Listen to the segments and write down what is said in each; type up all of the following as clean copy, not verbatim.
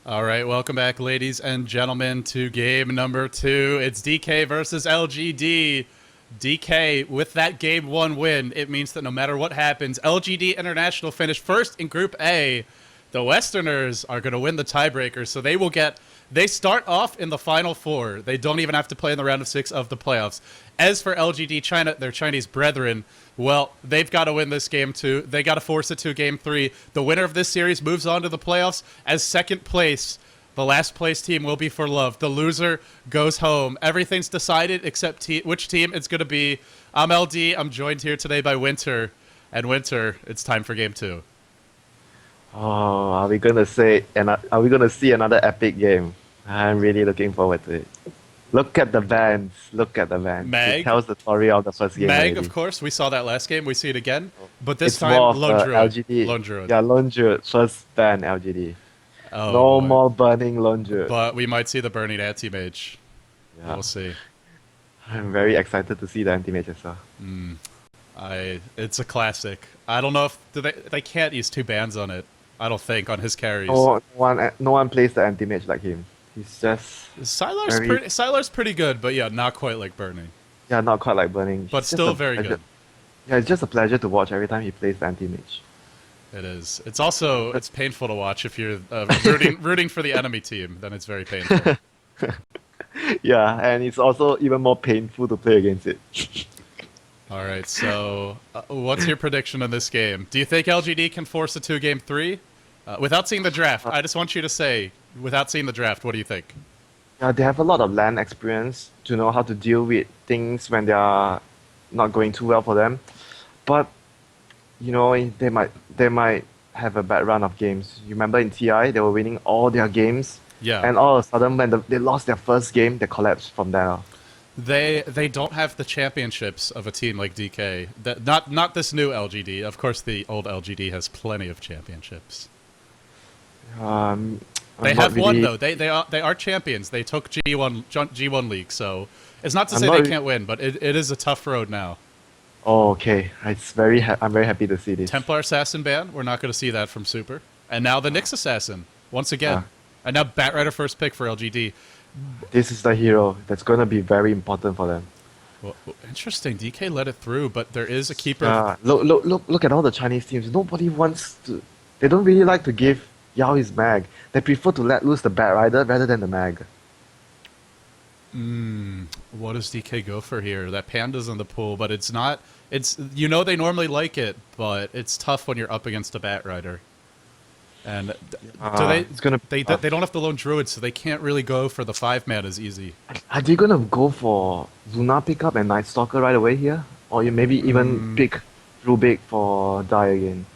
All right, welcome back, ladies and gentlemen, to game number 2. It's DK versus LGD. DK, with that game 1 win, it means that no matter what happens, LGD International finished first in Group A. The Westerners are going to win the tiebreaker, so they start off in the Final Four. They don't even have to play in the round of 6 of the playoffs. As for LGD China, their Chinese brethren, well, they've got to win this game too. They got to force it to game 3. The winner of this series moves on to the playoffs as second place. The last place team will be for love. The loser goes home. Everything's decided except which team it's going to be. I'm LD. I'm joined here today by Winter. And Winter, it's time for game 2. Oh, are we gonna see another epic game? I'm really looking forward to it. Look at the bands. Look at the bands. Mag. It tells the story of the first game Mag, already. of course. We saw that last game. We see it again. But this It's time, more of Lone Druid. LGD. Lone Druid. Yeah, Lone Druid. First ban LGD. Oh, No boy. more burning Lone Druid. But we might see the burning anti-mage. Yeah. We'll see. I'm very excited to see the anti-mage as well. It's a classic. I don't know if they can't use 2 bans on it. I don't think on his carries. No one plays the anti-mage like him. He's just Sylar's pretty good, but yeah, not quite like burning. yeah, not quite like burning. But It's just still a very pleasure. good. Yeah, it's just a pleasure to watch every time he plays the anti-mage. It is. It's painful to watch if you're rooting for the enemy team. Then it's very painful. Yeah, and it's also even more painful to play against it. All right. So, what's your prediction on this game? Do you think LGD can force a 2-game 3? Without seeing the draft, I just want you to say, without seeing the draft, what do you think? Yeah, they have a lot of land experience to know how to deal with things when they are not going too well for them. But they might have a bad run of games. You remember in TI, they were winning all their games, Yeah. and all of a sudden when they lost their first game, they collapsed from there. They don't have the championships of a team like DK. Not this new LGD. Of course, the old LGD has plenty of championships. I'm They not have one really- though. They are champions. They took G1 league, so it's not to I'm say not they re- can't win, but it is a tough road now. Oh, okay. I'm very happy to see this. Templar Assassin ban. We're not going to see that from Super. And now the Nyx Assassin once again. Yeah. And now Batrider first pick for LGD. This is the hero that's gonna be very important for them. Well, interesting. DK let it through, but there is a keeper. Look at all the Chinese teams. Nobody wants to. They don't really like to give Yao his mag. They prefer to let loose the Bat Rider rather than the mag. What does DK go for here? That Panda's in the pool, but it's not. It's they normally like it, but it's tough when you're up against a Batrider. And do they? It's gonna. They don't have the lone druid, so they can't really go for the 5-man as easy. Are they gonna go for Luna pickup and Night Stalker right away here, or you maybe even pick Rubik for die again?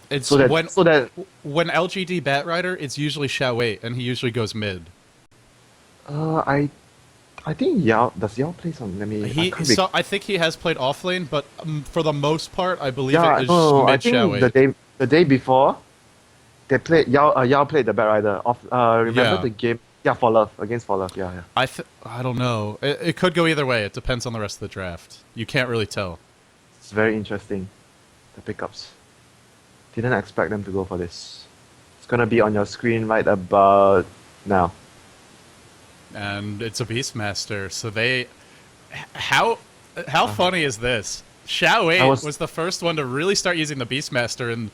It's So that when LGD Batrider, it's usually Xiao Wei, and he usually goes mid. I think Yao plays on. Let me. I think he has played offlane, but for the most part, I believe Yeah, it is no, I mid Xiao Wei. think the day before, they played Yao played the Bat Rider. Remember Yeah. the game? Yeah, for love against for love. Yeah. I don't know. It could go either way. It depends on the rest of the draft. You can't really tell. It's very interesting. The pickups. Didn't expect them to go for this. It's gonna be on your screen right about now. And it's a Beastmaster, so they... How funny is this? Xiao Wei was the first one to really start using the Beastmaster in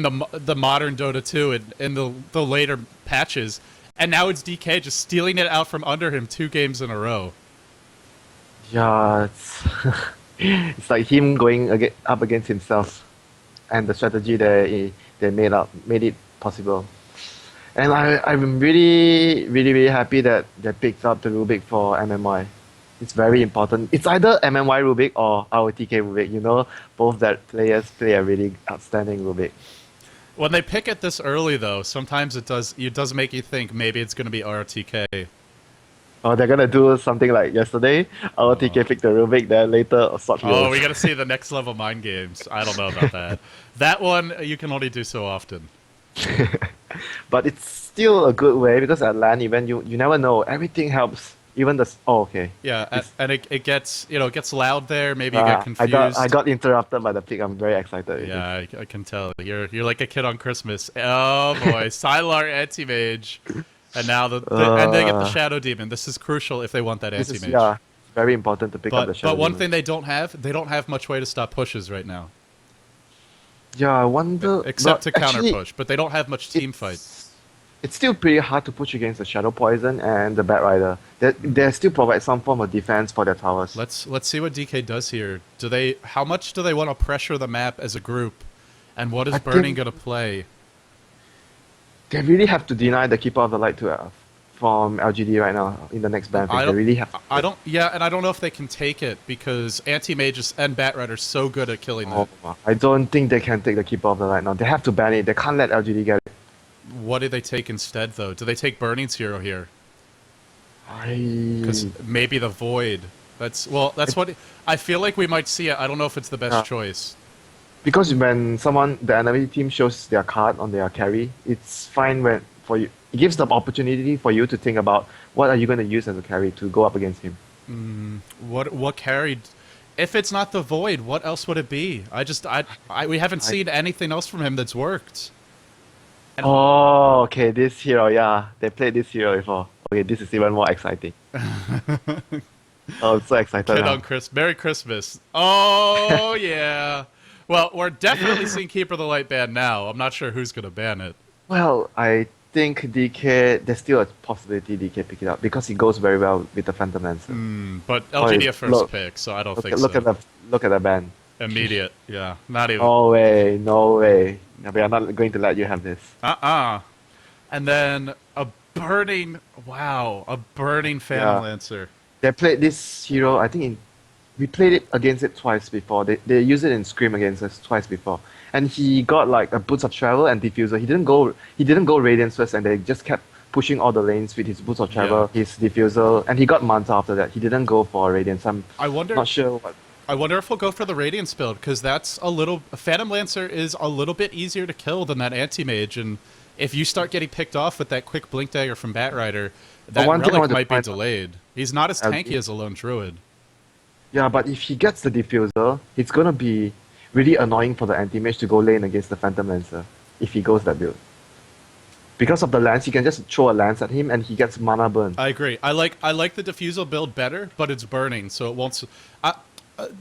the modern Dota 2 and in the later patches, and now it's DK just stealing it out from under him 2 games in a row. Yeah, it's like him going up against himself, and the strategy they made it possible. And I'm really happy that they picked up the Rubik for MMY. It's very important. It's either MMY Rubik or our TK Rubik. Both that players play a really outstanding Rubik. When they pick it this early, though, sometimes it does make you think maybe it's going to be RTK. Oh, they're gonna do something like yesterday. Our TK picked the Rubik, then later Sword Oh, we got to see the next level mind games. I don't know about that. That one you can only do so often. But it's still a good way because at LAN event you never know. Everything helps Even the okay. Yeah, It's, and it gets it gets loud there. Maybe you get I confused. got interrupted by the pick. I'm very excited already. Yeah, I can tell you're like a kid on Christmas. Oh boy, Sylar anti-mage, and now and they get the Uh, Shadow Demon. This is crucial if they want that this is anti-mage. very important to pick up the But Shadow one Demon. thing they don't have much way to stop pushes right now, Yeah, I wonder. except But to counter actually, push. But they don't have much team fight. it's still pretty hard to push against the Shadow Poison and the Bat Rider. They still provide some form of defense for their towers. Let's see what DK does here. How much do they want to pressure the map as a group, and what is I Burning think gonna play? they really have to deny the Keeper of the Light to from LGD right now in the next ban phase. I They don't. really have I to. don't. Yeah, and I don't know if they can take it because anti-mages and Bat Rider are so good at killing that. Oh, I don't think they can take the Keeper of the Light now. They have to ban it. They can't let LGD get it. What do they take instead, though? Do they take Burning's hero here? Because I maybe the Void. That's what I feel like we might see it. I don't know if it's the best Yeah. choice. Because when the enemy team shows their card on their carry, it's fine when for you. It gives the opportunity for you to think about what are you going to use as a carry to go up against him. What carried? If it's not the Void, what else would it be? We haven't seen anything else from him that's worked. Oh, okay, this hero, yeah. They played this hero before. Okay, this is even more exciting. Oh, I'm so excited Kid now. on Merry Christmas. Oh yeah. Well, we're definitely seeing Keeper of the Light ban now. I'm not sure who's gonna ban it. Well, I think DK, there's still a possibility DK pick it up because he goes very well with the Phantom Lancer. But Oh, LGD a first look, pick, so I don't look, think look so. at the ban. Immediate, yeah. Not even. No way, no way. We are not going to let you have this. And then a burning, a burning Phantom Yeah. Lancer. They played this hero, I think we played it against it twice before. They used it in Scream against us twice before. And he got like a Boots of Travel and Diffuser. He didn't go Radiance first and they just kept pushing all the lanes with his Boots of Travel, his Diffuser, and he got Manta after that. He didn't go for Radiance. I'm I wonder. not sure what. I wonder if we'll go for the Radiance build because that's Phantom Lancer is a little bit easier to kill than that Anti-Mage, and if you start getting picked off with that quick Blink Dagger from Bat Rider, that one thing I relic want to might be point out- delayed. He's not as Uh, tanky as a lone druid. Yeah, but if he gets the Diffuser, it's gonna be really annoying for the anti-mage to go lane against the Phantom Lancer if he goes that build. Because of the lance, you can just throw a lance at him and he gets mana burn. I agree. I like the Diffusal build better, but it's burning, so it won't.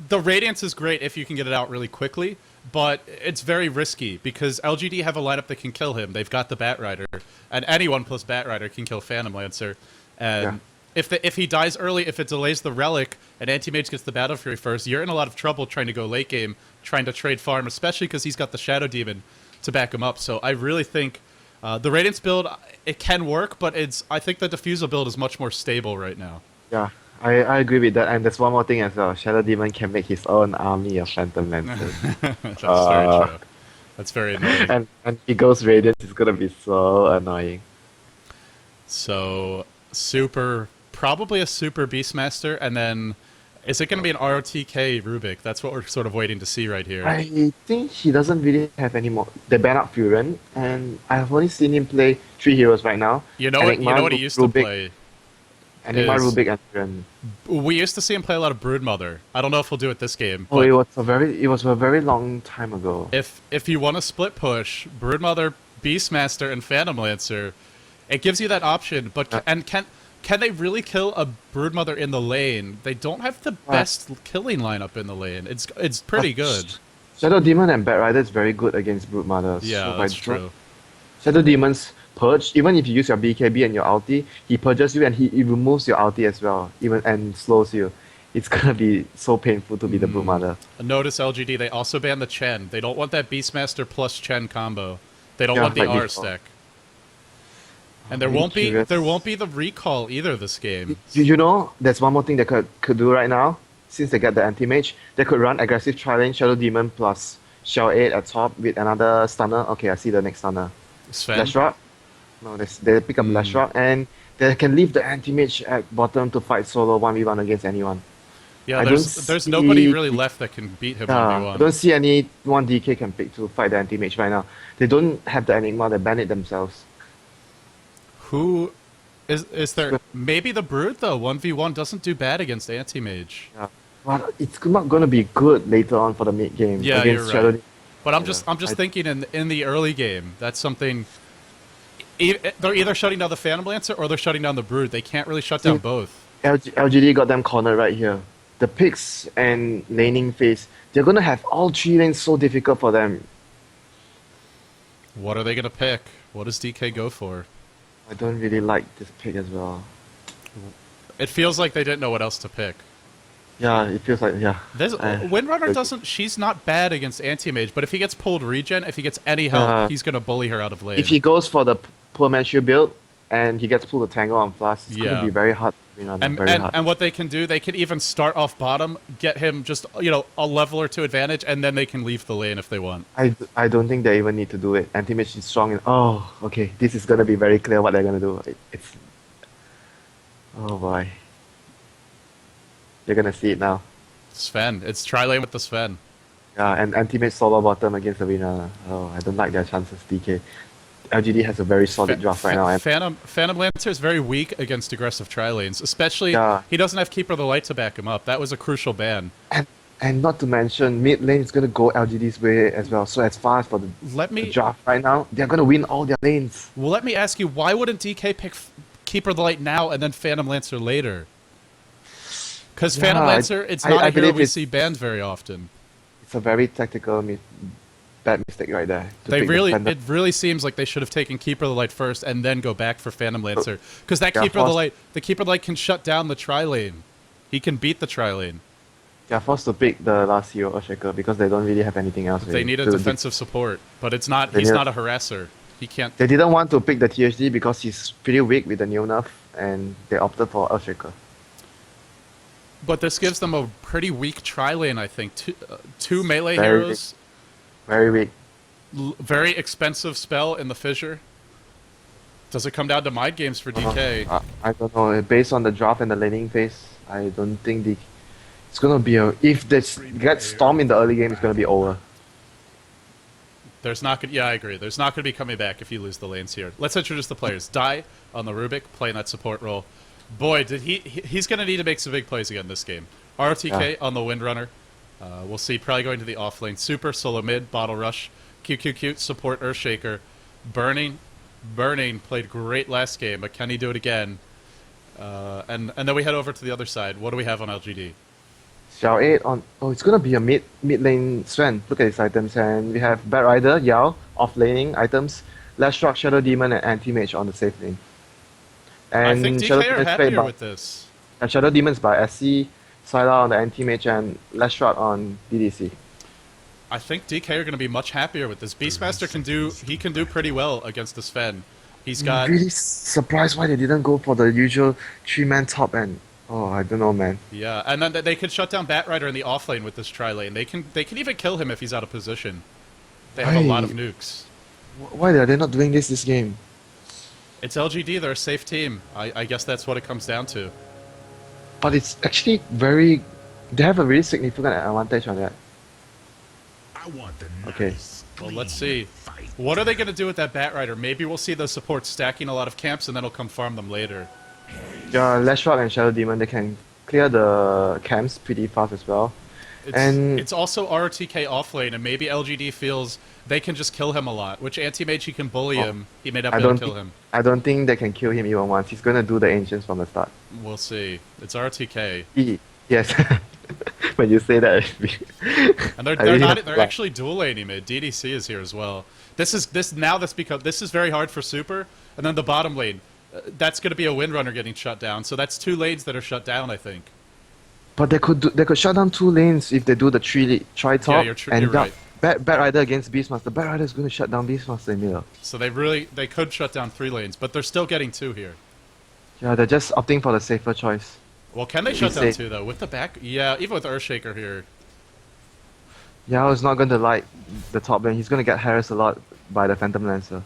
The Radiance is great if you can get it out really quickly, but it's very risky because LGD have a lineup that can kill him. They've got the Bat Rider, and anyone plus Bat Rider can kill Phantom Lancer. And if he dies early, if it delays the relic, and Anti-Mage gets the Battle Fury first, you're in a lot of trouble trying to go late game, trying to trade farm, especially because he's got the Shadow Demon to back him up. So I really think the Radiance build, it can work, but I think the Diffusal build is much more stable right now. Yeah, I agree with that. And there's one more thing as well. Shadow Demon can make his own army of Phantom Lancers. That's very true. That's very annoying. And he goes Radiant, it's gonna be so annoying. So probably a super Beastmaster, and then is it going to be an ROTK Rubik? That's what we're sort of waiting to see right here. I think he doesn't really have any more. They ban out Furen, and I've only seen him play 3 heroes right now. You know what he used to play? Enigma, is- Rubik, and Furen. We used to see him play a lot of Broodmother. I don't know if we'll do it this game. Oh, But it was a very long time ago. if you want to split push Broodmother, Beastmaster, and Phantom Lancer, it gives you that option. But and can they really kill a Broodmother in the lane? They don't have the best killing lineup in the lane. It's pretty good. Shadow Demon and Bat Rider is very good against Broodmother. Yeah, so that's true. Shadow Demon's purge, even if you use your BKB and your ulti, he purges you and he removes your ulti as well, even and slows you. It's gonna be so painful to be the Broodmother. Notice LGD, they also banned the Chen. They don't want that Beastmaster plus Chen combo. They don't Yeah, want the like R before. stack. And there I'm won't curious. be the recall either this game. You know, there's one more thing they could do right now. Since they get the anti-mage, they could run aggressive tri-lane Shadow Demon plus Shell 8 at top with another stunner. Okay, I see the next stunner. Sven? Flash Rock. No, they pick up Flash Rock and they can leave the anti-mage at bottom to fight solo 1v1 against anyone. Yeah, I there's don't nobody see- really left that can beat him I 1v1. don't see any one DK can pick to fight the anti-mage right now. They don't have the Enigma, they ban it themselves. Who Is there maybe the Brood though? 1v1 doesn't do bad against Anti-Mage. Yeah. But it's not gonna be good later on for the mid game Yeah, against you're Shadow. right. But I'm Yeah. just thinking in the early game, that's something. They're either shutting down the Phantom Lancer or they're shutting down the Brood. They can't really shut down both. LGD got them cornered right here. The picks and laning phase, they're gonna have all three lanes so difficult for them. What are they gonna pick? What does DK go for? I don't really like this pick as well. It feels like they didn't know what else to pick. Yeah, it feels like This Windrunner doesn't. She's not bad against Anti-Mage, but if he gets pulled regen, if he gets any help, he's gonna bully her out of lane. If he goes for the poor man shield build and he gets pulled a tangle on flash, it's gonna Yeah. be very hard. And what they can do, they can even start off bottom, get him just a level or two advantage, and then they can leave the lane if they want. I don't think they even need to do it. Anti-mage is strong. Oh, okay. This is gonna be very clear what they're gonna do. It's oh boy. You're gonna see it now. Sven, it's tri-lane with the Sven. Yeah, and anti-mage solo bottom against Arena. Oh, I don't like their chances. DK. LGD has a very solid draft right now. And Phantom Lancer is very weak against aggressive tri-lanes, especially he doesn't have Keeper of the Light to back him up. That was a crucial ban. and not to mention, mid lane is gonna go LGD's way as well. So as far as for the draft right now, they're gonna win all their lanes. Well, let me ask you, why wouldn't DK pick Keeper of the Light now and then Phantom Lancer later? Because Phantom Lancer, it's not a hero we see banned very often. It's a very tactical bad mistake right there. It really seems like they should have taken Keeper of the Light first and then go back for Phantom Lancer. Because that Keeper of the Light can shut down the tri-lane. He can beat the tri-lane. They're forced to pick the last hero Earthshaker because they don't really have anything else. They need a defensive support, but it's not. He's not a harasser. He can't. They didn't want to pick the THD because he's pretty weak with the new nerf, and they opted for Earthshaker. But this gives them a pretty weak tri-lane, I think. Two melee heroes. Very weak. Very expensive spell in the fissure. Does it come down to mind games for DK? I don't know. Based on the draft and the laning phase, I don't think it's gonna be if they get Storm in the early game, it's gonna be over. Yeah, I agree. There's not gonna be coming back if you lose the lanes here. Let's introduce the players. Dai on the Rubik, playing that support role. Boy, he's gonna need to make some big plays again this game. RTK on the Windrunner. We'll see, probably going to the off lane. Super, solo mid, bottle rush. QQQ, support Earthshaker. Burning played great last game, but can he do it again? And then we head over to the other side. What do we have on LGD? Xiao 8 on... Oh, it's gonna be a mid lane Sven. Look at his items. And we have Bat Rider, Yao, off laning items. Last Rock, Shadow Demon, and Anti-Mage on the safe lane. And I think DK are happier with this. And Shadow Demons by SC, Sylar on the Anti-Mage, and Last Shot on DDC. I think DK are going to be much happier with this. Beastmaster can do pretty well against the Sven. He's got... I'm really surprised why they didn't go for the usual 3-man top end. Oh, I don't know, man. Yeah, and then they could shut down Batrider in the off lane with this tri-lane. They can even kill him if he's out of position. They have a lot of nukes. Why are they not doing this game? It's LGD, they're a safe team. I guess that's what it comes down to. But it's actually very... They have a really significant advantage on that. I want the Okay. Well, let's see. What are they going to do with that Batrider? Maybe we'll see the support stacking a lot of camps and then he'll come farm them later. Yeah, Last Rock and Shadow Demon, they can clear the camps pretty fast as well. It's also RTK offlane, and maybe LGD feels they can just kill him a lot, which Anti-Mage, he can bully him. He may not be able to kill him. I don't think they can kill him even once. He's going to do the Ancients from the start. We'll see. It's RTK. Yes. When you say that... And they're actually dual laning mid. DDC is here as well. This is very hard for Super, and then the bottom lane. That's going to be a Windrunner getting shut down, so that's 2 lanes that are shut down, I think. But they could shut down 2 lanes if they do the tri-top. Yeah, you're right. Bat Rider against Beastmaster. Bat Rider is going to shut down Beastmaster in middle. So they could shut down 3 lanes, but they're still getting 2 here. Yeah, they're just opting for the safer choice. Well, can they shut down 2 though? With the back, yeah, even with Earthshaker here. Yao is not going to like the top lane. He's going to get harassed a lot by the Phantom Lancer.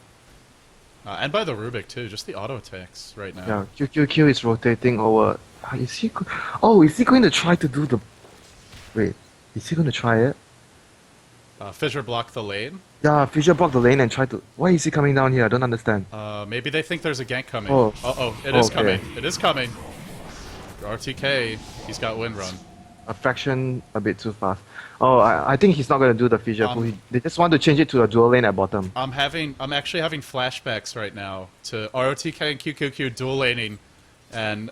And by the Rubik too, just the auto attacks right now. Yeah, QQQ is rotating over. Is he going to try to do the... Wait, is he going to try it? Fissure blocked the lane. Yeah, Fisher blocked the lane and tried to. Why is he coming down here? I don't understand. Maybe they think there's a gank coming. Oh. Uh-oh, it is Okay. coming. It is coming. RTK, he's got wind run. A fraction a bit too fast. Oh, I think he's not going to do the Fisher pull. They just want to change it to a dual lane at bottom. I'm actually having flashbacks right now to ROTK and QQQ dual laning and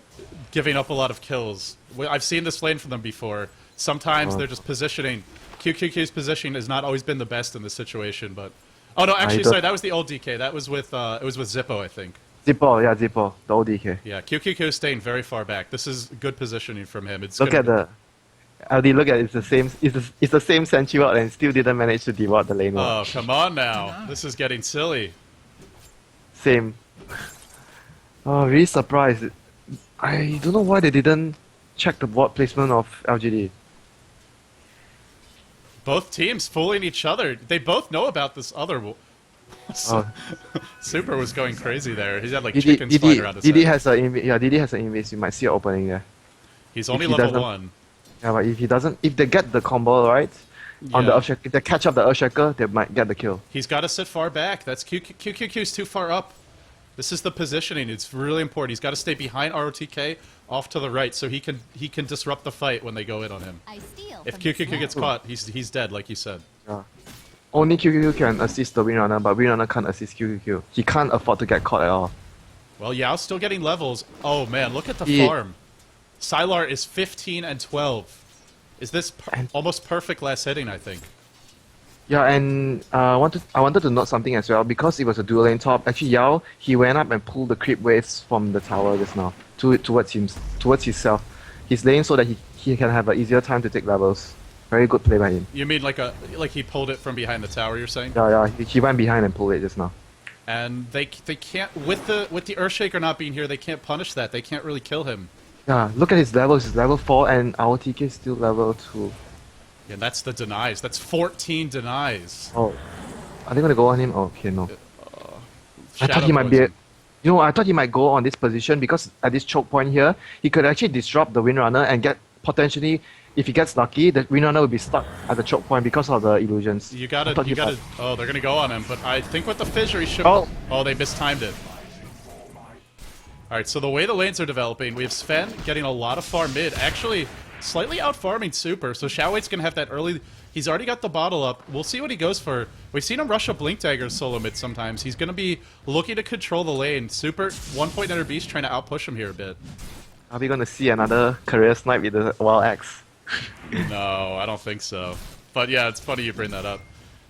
giving up a lot of kills. I've seen this lane from them before. Sometimes they're just positioning. QQQ's positioning has not always been the best in this situation, but... Oh no, actually, sorry, that was the old DK. That was with, it was with Zippo, I think. Zippo, yeah, Zippo, the old DK. Yeah, QQQ is staying very far back. This is good positioning from him. It's Look at the... LD, look at it, it's the same Sentry Ward and still didn't manage to deward the lane. Oh, come on now. This is getting silly. Same. Oh, really surprised. I don't know why they didn't check the ward placement of LGD. Both teams fooling each other. They both know about this other... Oh. Super was going crazy there. He's had like DD, chickens flying around his DD head. has a DD has an invis. You might see an opening there. He's only he level doesn't- 1. Yeah, but if they get the combo right on the Yeah. Earthshaker, if they catch up the Earthshaker, they might get the kill. He's got to sit far back. That's QQQ's too far up. This is the positioning. It's really important. He's got to stay behind ROTK off to the right so he can disrupt the fight when they go in on him. If QQQ gets caught, he's dead, like you said. Yeah. Only QQQ can assist the Windrunner, but Windrunner can't assist QQQ. He can't afford to get caught at all. Well, Yao's still getting levels. Oh man, look at the He- farm. Sylar is 15 and 12. Is this almost perfect last hitting, I think. Yeah, and I wanted to note something as well because it was a dual lane top. Actually, Yao he went up and pulled the creep waves from the tower just now towards himself. He's laying so that he can have an easier time to take levels. Very good play by him. You mean like he pulled it from behind the tower? You're saying? Yeah, he went behind and pulled it just now. And they can't with the Earthshaker not being here, they can't punish that. They can't really kill him. Yeah, look at his levels. He's level 4 and our TK is still level 2. Yeah, that's the denies. That's 14 denies. Oh, are they gonna go on him? Oh, okay, no. I thought Shadow he might be. poison. I thought he might go on this position because at this choke point here, he could actually disrupt the Windrunner and get potentially, if he gets lucky, the Windrunner will be stuck at the choke point because of the illusions. You I gotta. thought he Oh, they're gonna go on him. But I think with the fissure, he should. Oh. Oh, they mistimed it. All right. So the way the lanes are developing, we have Sven getting a lot of farm mid. Actually, slightly out farming Super. So Xiaoweight's gonna have that early. He's already got the bottle up. We'll see what he goes for. We've seen him rush a Blink Dagger solo mid sometimes. He's gonna be looking to control the lane. Super 1 Enter Beast trying to outpush him here a bit. Are we gonna see another career snipe with the Wild Axe? No, I don't think so. But yeah, it's funny you bring that up.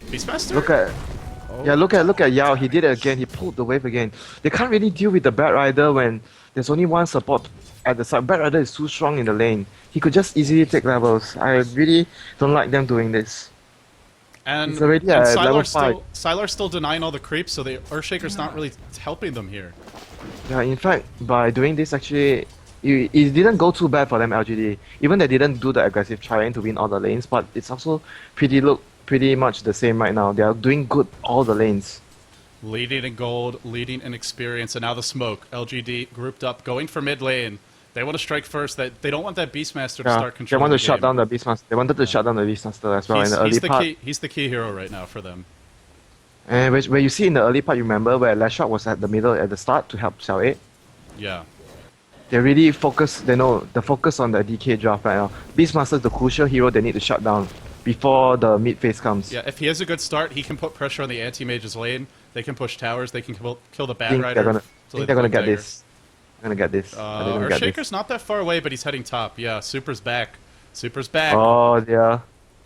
Beastmaster. Look at Yao. He did it again. He pulled the wave again. They can't really deal with the Bat Rider when there's only one support at the side. Bat Rider is too strong in the lane. He could just easily take levels. I really don't like them doing this. And, It's already at level Sylar's still denying all the creeps, so the Earthshaker's not really helping them here. Yeah, in fact, by doing this, actually, it didn't go too bad for them, LGD. Even they didn't do the aggressive trying to win all the lanes, but it's also pretty much the same right now. They are doing good all the lanes. Leading in gold, leading in experience, and now the smoke. LGD grouped up, going for mid lane. They want to strike first. They don't want that Beastmaster to Yeah, start they controlling want to the shut game. down the Beastmaster. They wanted to shut down the Beastmaster as well in the early part. He's the key hero right now for them. And where you see in the early part, you remember where Lashot was at the middle at the start to help Xiao 8? Yeah. They really focus, they know the focus on the DK draft right now. Beastmaster is the crucial hero they need to shut down before the mid phase comes. Yeah, if he has a good start, he can put pressure on the anti-mage's lane. They can push towers. They can kill the I Bat think Rider. they're gonna get this. I'm gonna get this. I didn't get Earthshaker's this. not that far away, but he's heading top. Yeah, Super's back. Super's back. Oh, yeah.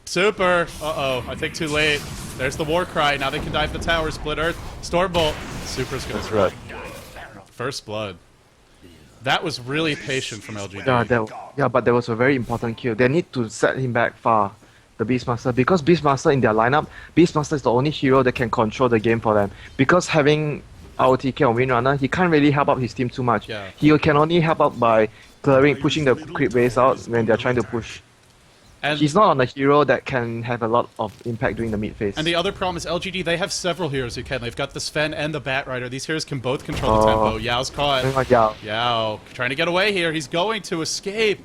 Super! Uh-oh, I think too late. There's the war cry. Now they can dive the tower, split Earth, Stormbolt. Super's gonna That's right. First blood. That was really patient from LGD. Yeah, but there was a very important kill. They need to set him back far, the Beastmaster, because Beastmaster in their lineup, Beastmaster is the only hero that can control the game for them. Because having ROTK on Windrunner, he can't really help out his team too much. Yeah. He can only help out by pushing the creep waves out when they're trying to push. And, He's not on a hero that can have a lot of impact during the mid phase. and the other problem is LGD, they have several heroes who can. They've got the Sven and the Bat Rider. These heroes can both control the tempo. Yao's caught. Yeah. Yao trying to get away here. He's going to escape.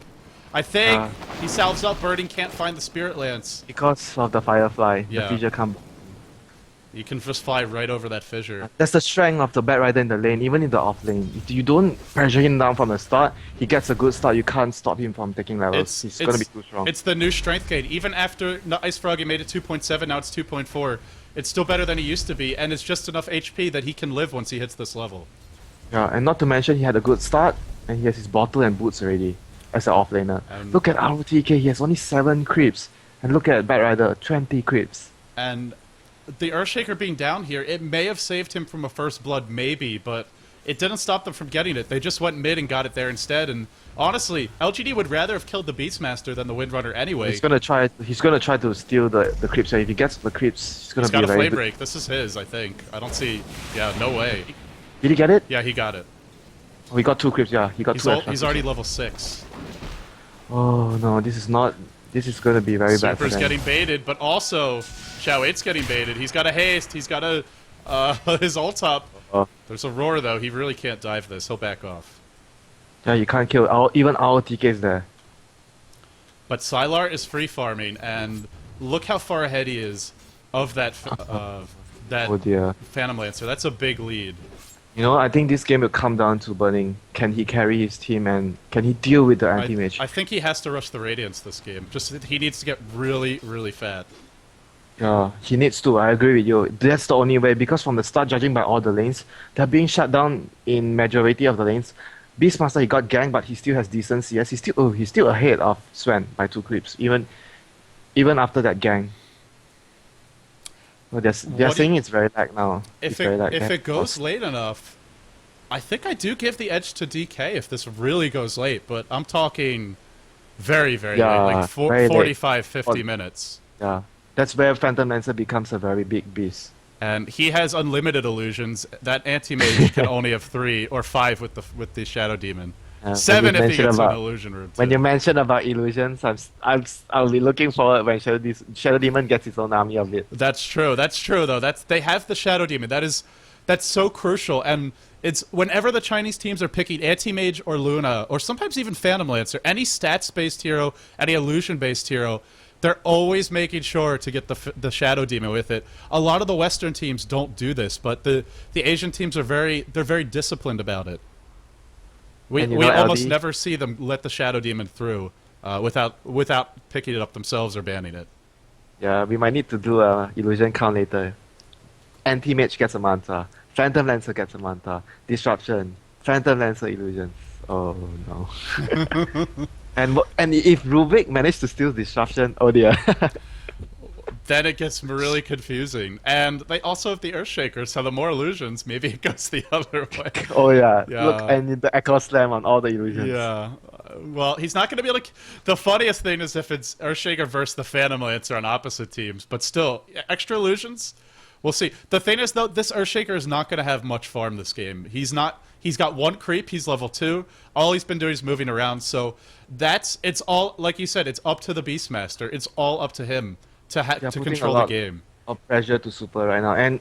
I think he salves up. Birding can't find the Spirit Lance. Because of the Firefly, Yeah. the fissure come. You can just fly right over that fissure. That's the strength of the Bat Rider in the lane, even in the off lane. If you don't pressure him down from the start, he gets a good start. You can't stop him from taking levels. He's gonna be too strong. It's the new strength gate. Even after Ice Frog, he made it 2.7. Now it's 2.4. It's still better than he used to be, and it's just enough HP that he can live once he hits this level. Yeah, and not to mention he had a good start, and he has his bottle and boots already as an offlaner. Look at ROTK, he has only 7 creeps, and look at Bat Rider, 20 creeps. And the Earthshaker being down here, it may have saved him from a first blood, maybe, but it didn't stop them from getting it. They just went mid and got it there instead. And honestly, LGD would rather have killed the Beastmaster than the Windrunner anyway. He's gonna try to steal the creeps. So if he gets the creeps, he's gonna He's be got a very flame good. break. This is his, I think. I don't see. Yeah, no way. Did he get it? Yeah, he got it. Oh, he got 2 creeps. Yeah, he got 2 extra. He's already level 6. Oh no, this is not. This is gonna be very bad for Super's them. getting baited, but also Xiao 8's getting baited. He's got a haste. He's got a his ult up. There's a roar though. He really can't dive this. He'll back off. Yeah, you can't kill. Even our TK is there. But Sylar is free farming, and look how far ahead he is of that Oh dear. Phantom Lancer. That's a big lead. You know, I think this game will come down to Burning. Can he carry his team and can he deal with the anti-mage? I think he has to rush the Radiance this game. Just he needs to get really, really fat. Yeah, he needs to. I agree with you. That's the only way because from the start, judging by all the lanes, they're being shut down in majority of the lanes. Beastmaster he got ganked, but he still has decent CS. He's still ahead of Sven by 2 creeps, even after that gank. Well, they're saying it's very lag now. If it goes late enough, I think I do give the edge to DK if this really goes late. But I'm talking very, very late, like very 45, late. 50 minutes. Yeah, that's where Phantom Lancer becomes a very big beast. And he has unlimited illusions. That anti-mage can only have 3 or 5 with the Shadow Demon. 7 if he gets an illusion room. When you mention about illusions, I'll be looking forward when Shadow Demon gets his own army of it. That's true. That's true though. They have the Shadow Demon. That's so crucial. And it's whenever the Chinese teams are picking anti-mage or Luna or sometimes even Phantom Lancer, any stats-based hero, any illusion-based hero, they're always making sure to get the Shadow Demon with it. A lot of the Western teams don't do this, but the Asian teams are very disciplined about it. We almost never see them let the Shadow Demon through without picking it up themselves or banning it. Yeah, we might need to do a illusion count later. Anti-mage gets a Manta. Phantom Lancer gets a Manta. Disruption. Phantom Lancer illusions. Oh no. and if Rubik managed to steal Disruption, oh dear. Then it gets really confusing. And they also have the Earthshaker, so the more illusions, maybe it goes the other way. Oh yeah. Look, and the Echo Slam on all the illusions. Yeah. Well, he's not going to be able to... The funniest thing is if it's Earthshaker versus the Phantom Lancer on opposite teams. But still, extra illusions? We'll see. The thing is, though, this Earthshaker is not going to have much farm this game. He's got 1 creep, he's level 2. All he's been doing is moving around, so it's all, like you said, it's up to the Beastmaster. It's all up to him to control the game. Of pressure to Super right now, and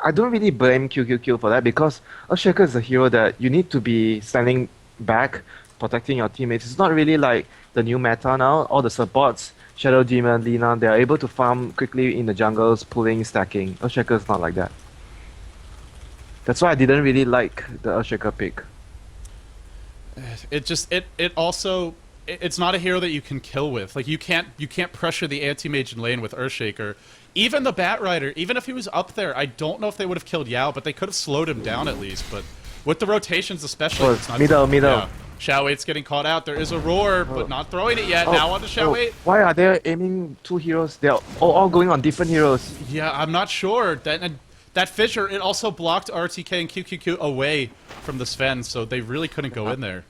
I don't really blame QQQ for that because Earthshaker is a hero that you need to be standing back, protecting your teammates. It's not really like the new meta now. All the supports, Shadow Demon, Lina, they are able to farm quickly in the jungles, pulling, stacking. Earthshaker is not like that. That's why I didn't really like the Earthshaker pick. It's not a hero that you can kill with. Like you can't pressure the anti-mage in lane with Earthshaker. Even the Bat Rider, even if he was up there, I don't know if they would have killed Yao, but they could have slowed him down at least. But with the rotations especially, it's not middle. Yeah. Xiao 8's getting caught out. There is a roar, but not throwing it yet. Now on to Xiao 8. Why are they aiming 2 heroes? They're all going on different heroes. Yeah, I'm not sure. That fissure, it also blocked RTK and QQQ away from the Sven, so they really couldn't go in there.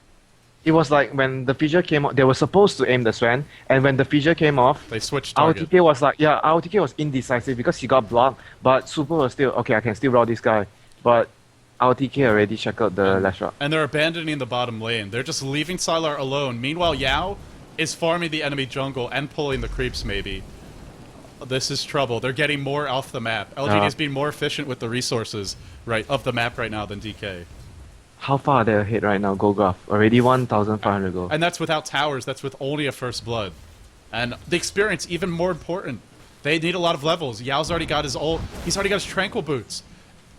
It was like when the fissure came off, they were supposed to aim the Sven, and when the fissure came off, they switched target. RTK was indecisive because he got blocked, but Super was still, okay, I can still roll this guy. But RTK already checked out the last shot. And they're abandoning the bottom lane. They're just leaving Sylar alone. Meanwhile, Yao is farming the enemy jungle and pulling the creeps, maybe. This is trouble. They're getting more off the map. LGD is being more efficient with the resources of the map right now than DK. How far are they ahead right now? Gold graph. Already 1,500 gold. And that's without towers. That's with only a first blood. And the experience, even more important. They need a lot of levels. Yao's already got his ult. He's already got his tranquil boots.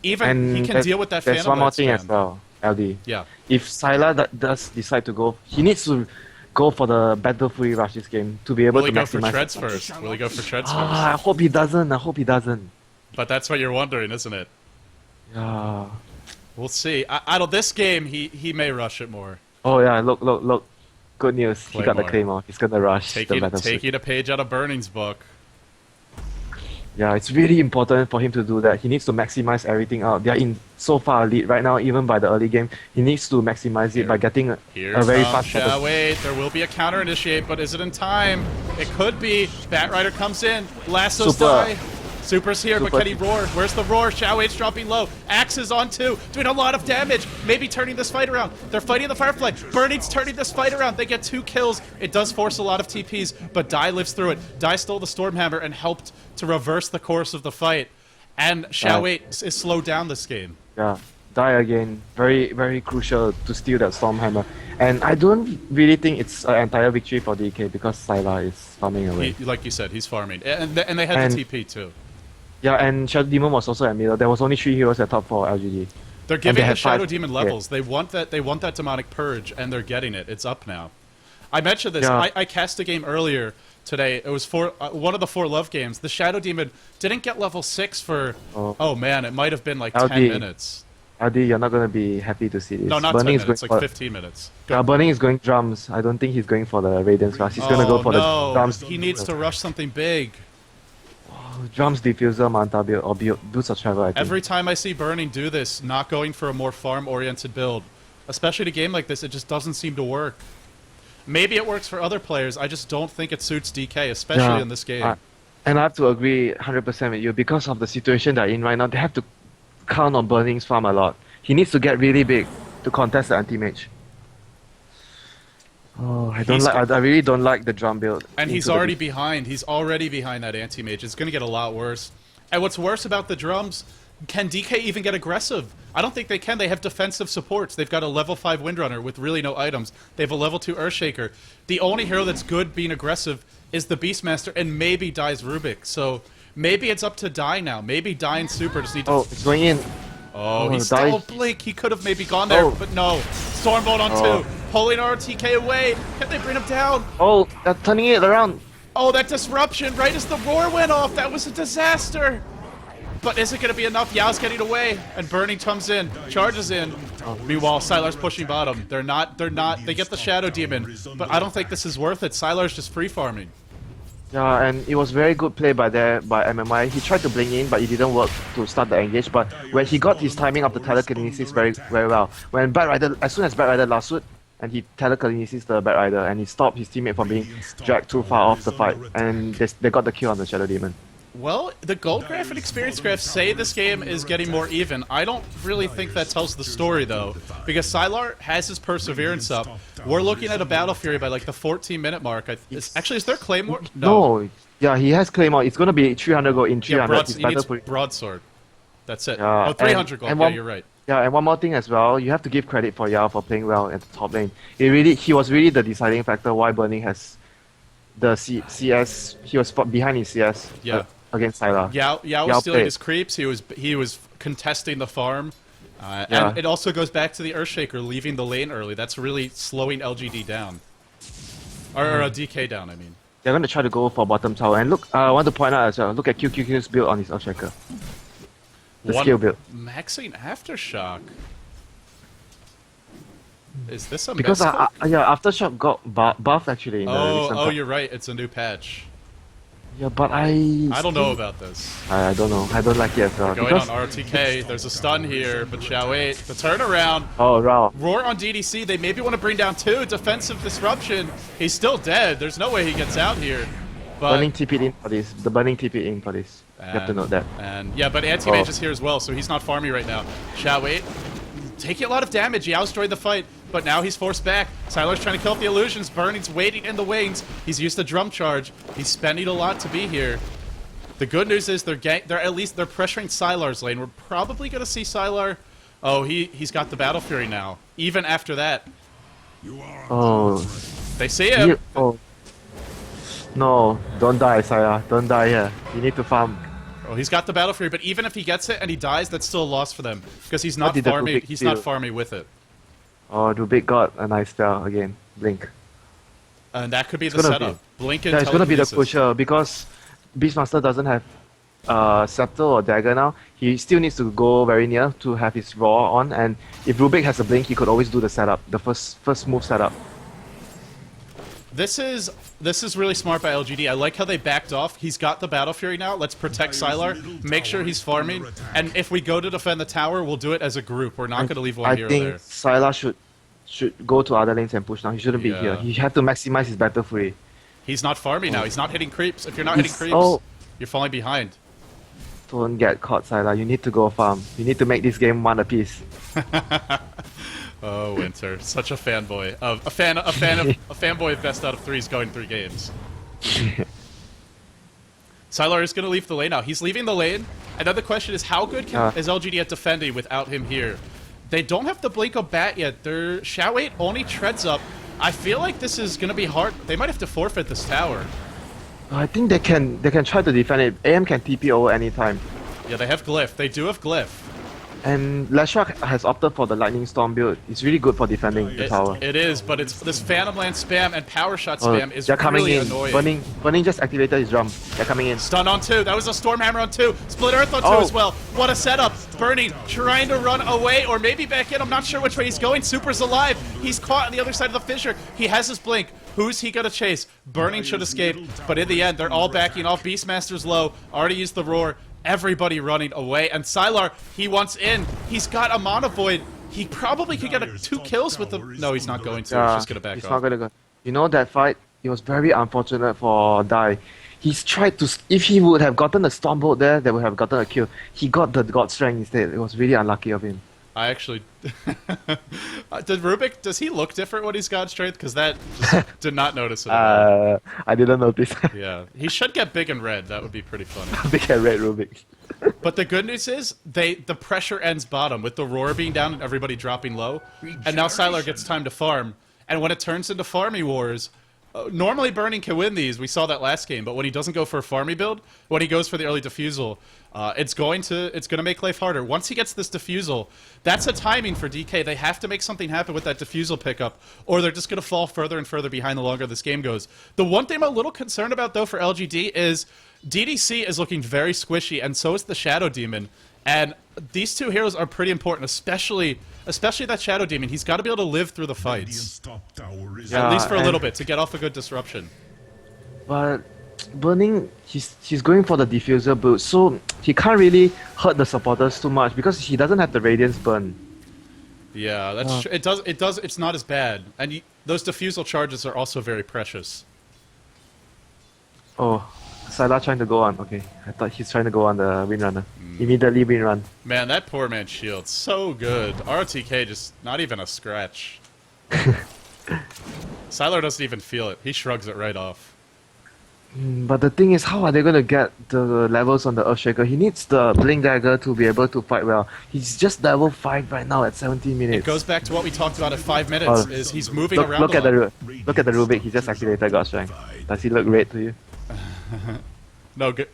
Even And he can deal with that there's Phantom one more Blade thing spam. as well, LD. Yeah. If Sylar does decide to go, he needs to go for the battle free rush this game to be able Will he to go for maximize. treads first? Will he go for treads first? I hope he doesn't. I hope he doesn't. But that's what you're wondering, isn't it? Yeah. We'll see. I don't. This game, he may rush it more. Oh yeah, look. Good news. He got the Claymore. Claymore. He's gonna rush the battle free. Taking a page out of Burning's book. Yeah, it's really important for him to do that. He needs to maximize everything out. They're in so far lead right now, even by the early game. He needs to maximize it by getting a Here very comes fast battle. Wait, there will be a counter initiate, but is it in time? It could be. Batrider comes in. Lassos Super. die. Super's here, but Super. can he roar? Where's the roar? Xiaowade's dropping low. Axe is on two, doing a lot of damage. Maybe turning this fight around. They're fighting the Firefly. Burning's turning this fight around. They get 2 kills. It does force a lot of TPs, but Dai lives through it. Dai stole the Stormhammer and helped to reverse the course of the fight. And Xiaowade is slowed down this game. Yeah, die again. Very, very crucial to steal that Stormhammer. And I don't really think it's an entire victory for DK because Sylar is farming away. Like you said, he's farming. And they had And- the TP too. Yeah, and Shadow Demon was also at middle. There was only 3 heroes at top for LGD. They're And giving they the had Shadow 5 Demon levels. They want that demonic purge, and they're getting it. It's up now. I mentioned this. Yeah. I cast a game earlier today. It was for one of the 4 love games. The Shadow Demon didn't get level 6 for. Oh man, it might have been like 10 LD. minutes. Adi, you're not gonna be happy to see this. No, not 10 Burning is minutes. going Like for- 15 minutes. Yeah, Burning is going drums. I don't think he's going for the Radiance Rush. He's gonna go for the drums. He needs to rush something big. Drums diffuser, Manta build, or boots of travel, I think. Every time I see Burning do this, not going for a more farm-oriented build, especially in a game like this, it just doesn't seem to work. Maybe it works for other players. I just don't think it suits DK, especially in this game. And I have to agree 100% with you. Because of the situation they're in right now, they have to count on Burning's farm a lot. He needs to get really big to contest the anti-mage. Oh, I really don't like the drum build. And he's into the- already behind. He's already behind that anti-mage. It's going to get a lot worse. And what's worse about the drums, can DK even get aggressive? I don't think they can. They have defensive supports. They've got a level 5 Windrunner with really no items. They have a level 2 Earthshaker. The only hero that's good being aggressive is the Beastmaster and maybe Dai's Rubik. So maybe it's up to Dai now. Maybe Dai and Super just need to... Oh, it's going in. Oh, he's Dai- still Blink. He could have maybe gone there, Oh. but no. Stormbolt on 2. Pulling RTK away. Can they bring him down? Oh, they're turning it around. Oh, that disruption right as the roar went off. That was a disaster. But is it going to be enough? Yao's getting away, and Burning comes in, charges in. Meanwhile, Sylar's pushing bottom. They're not. They get the Shadow Demon, but I don't think this is worth it. Sylar's just free farming. Yeah, and it was very good play by MMI. He tried to blink in, but it didn't work to start the engage. But when he got his timing of the telekinesis very well, when Batrider, as soon as Batrider lasso, and he telekinesis the Batrider, and he stopped his teammate from being dragged too far off the fight, and they got the kill on the Shadow Demon. Well, the gold graph and experience graph say this game is getting more even. I don't really think that tells the story, though, because Sylar has his perseverance up. We're looking at a Battle Fury by like the 14-minute mark. Actually, is there Claymore? No. Yeah, he has Claymore. It's going to be 300 gold in 300. Yeah, His he needs battle fury. Broadsword. That's it. Yeah, Oh, 300 gold. and Yeah, one- you're right. Yeah, and one more thing as well, you have to give credit for Yao for playing well at the top lane. He was really the deciding factor why Burning has the CS. He was behind in CS. Yeah. Against Sylar. Yao Yao was stealing played. his creeps. He was contesting the farm. Yeah. And it also goes back to the Earthshaker leaving the lane early. That's really slowing LGD down. Or DK down, I mean. They're going to try to go for bottom tower. And look, I want to point out as well, look at QQQ's build on his Earthshaker. The skill build. Maxing Aftershock. Is this a Because mystical? yeah, Aftershock got buff actually in the recent Oh, patch. you're right. It's a new patch. Yeah, but I don't know about this. I don't know. I don't like it as well. Going because, on RTK. There's a stun here, but Xiaowei, the turnaround. Oh, wow. Roar on DDC. They maybe want to bring down 2. Defensive disruption. He's still dead. There's no way he gets out here. But, Burning TP in for this. The Burning TP in for this. You have to note that. And yeah, but Anti-Mage is here as well, so he's not farming right now. Xiaowei taking a lot of damage. Yao's joined the fight, but now he's forced back. Sylar's trying to kill off the illusions. Burning's waiting in the wings. He's used the drum charge. He's spending a lot to be here. The good news is they're pressuring Sylar's lane. We're probably going to see Sylar Oh, he's got the Battle Fury now. Even after that, You are Oh. they see him. Oh. No, don't die, Saya. Don't die here. You need to farm. Oh, he's got the Battle Fury, but even if he gets it and he dies, that's still a loss for them because he's What not did the farming. Rubik He's not do? farming with it, Oh, Rubik got a nice spell again. Blink. and that could be the gonna setup. Blink and Yeah, it's gonna be the telekinesis. pusher because Beastmaster doesn't have scepter or dagger now. He still needs to go very near to have his raw on, and if Rubik has a blink, he could always do the setup, the first move setup. This is really smart by LGD. I like how they backed off. He's got the Battle Fury now. Let's protect Sylar, make sure he's farming, and if we go to defend the tower, we'll do it as a group. We're not going to leave one I hero think there. Sylar should go to other lanes and push now. He shouldn't be Yeah. here. He had to maximize his battle fury. He's not farming now. He's not hitting creeps. If you're not hitting He's- creeps, oh. you're falling behind. Don't get caught, Sylar. You need to go farm. You need to make this game one apiece. Oh, Winter, such a fanboy of a fanboy of best out of threes going 3 games. Sylar is going to leave the lane now. He's leaving the lane. Another question is how good is LGD at defending without him here? They don't have the Blinko bat yet. Their Shao 8 only treads up. I feel like this is going to be hard. They might have to forfeit this tower. I think they can try to defend it. AM can TP over anytime. Yeah, they have Glyph. They do have Glyph. And Leshak has opted for the Lightning Storm build. It's really good for defending the tower. It is, but it's this Phantom Land spam and Power Shot Oh, spam is they're coming really in. annoying. Burning just activated his drum. They're coming in. Stun on 2. That was a Stormhammer on 2. Split Earth on 2 Oh. as well. What a setup. Burning, trying to run away or maybe back in. I'm not sure which way he's going. Super's alive. He's caught on the other side of the fissure. He has his blink. Who's he going to chase? Burning should escape, but in the end, they're all backing off. Beastmaster's low. Already used the roar. Everybody running away. And Sylar, he wants in. He's got a Mana Void. He probably could get 2 kills with the... No, he's not going to. He's just going to back he's off. not gonna go. You know that fight? It was very unfortunate for Dai. He's tried to. If he would have gotten a Stormbolt there, they would have gotten a kill. He got the God Strength instead. It was really unlucky of him. I actually... Did Rubik, does he look different when he's got strength? Because that just did not notice it at all. I didn't notice. Yeah, he should get big and red. That would be pretty funny. Big and red Rubik. But the good news is, the pressure ends bottom with the roar being down and everybody dropping low. And now Sylar gets time to farm. And when it turns into farmy wars, normally Burning can win these. We saw that last game. But when he doesn't go for a farmy build, when he goes for the early defusal, it's going to make life harder. Once he gets this defusal, that's a timing for DK. They have to make something happen with that defusal pickup, or they're just going to fall further and further behind the longer this game goes. The one thing I'm a little concerned about, though, for LGD is DDC is looking very squishy, and so is the Shadow Demon. And these 2 heroes are pretty important, especially that Shadow Demon. He's got to be able to live through the fights, Radiant's top tower is Yeah. at least for a and- little bit, to get off a good disruption. But Burning, he's going for the diffuser build, so he can't really hurt the supporters too much because he doesn't have the Radiance burn. Yeah, that's true. It's not as bad. And those defusal charges are also very precious. Oh, Sylar trying to go on. Okay, I thought he's trying to go on the Windrunner. Immediately Windrun. Man, that poor man's shield, so good. ROTK just not even a scratch. Sylar doesn't even feel it. He shrugs it right off. But the thing is, how are they going to get the levels on the Earthshaker? He needs the Blink Dagger to be able to fight well. He's just level 5 right now at 17 minutes. It goes back to what we talked about at 5 minutes, Oh. is he's moving Look, around look a at lot. look at the Rubik. He just activated God Strength. Does he look red to you? No, good.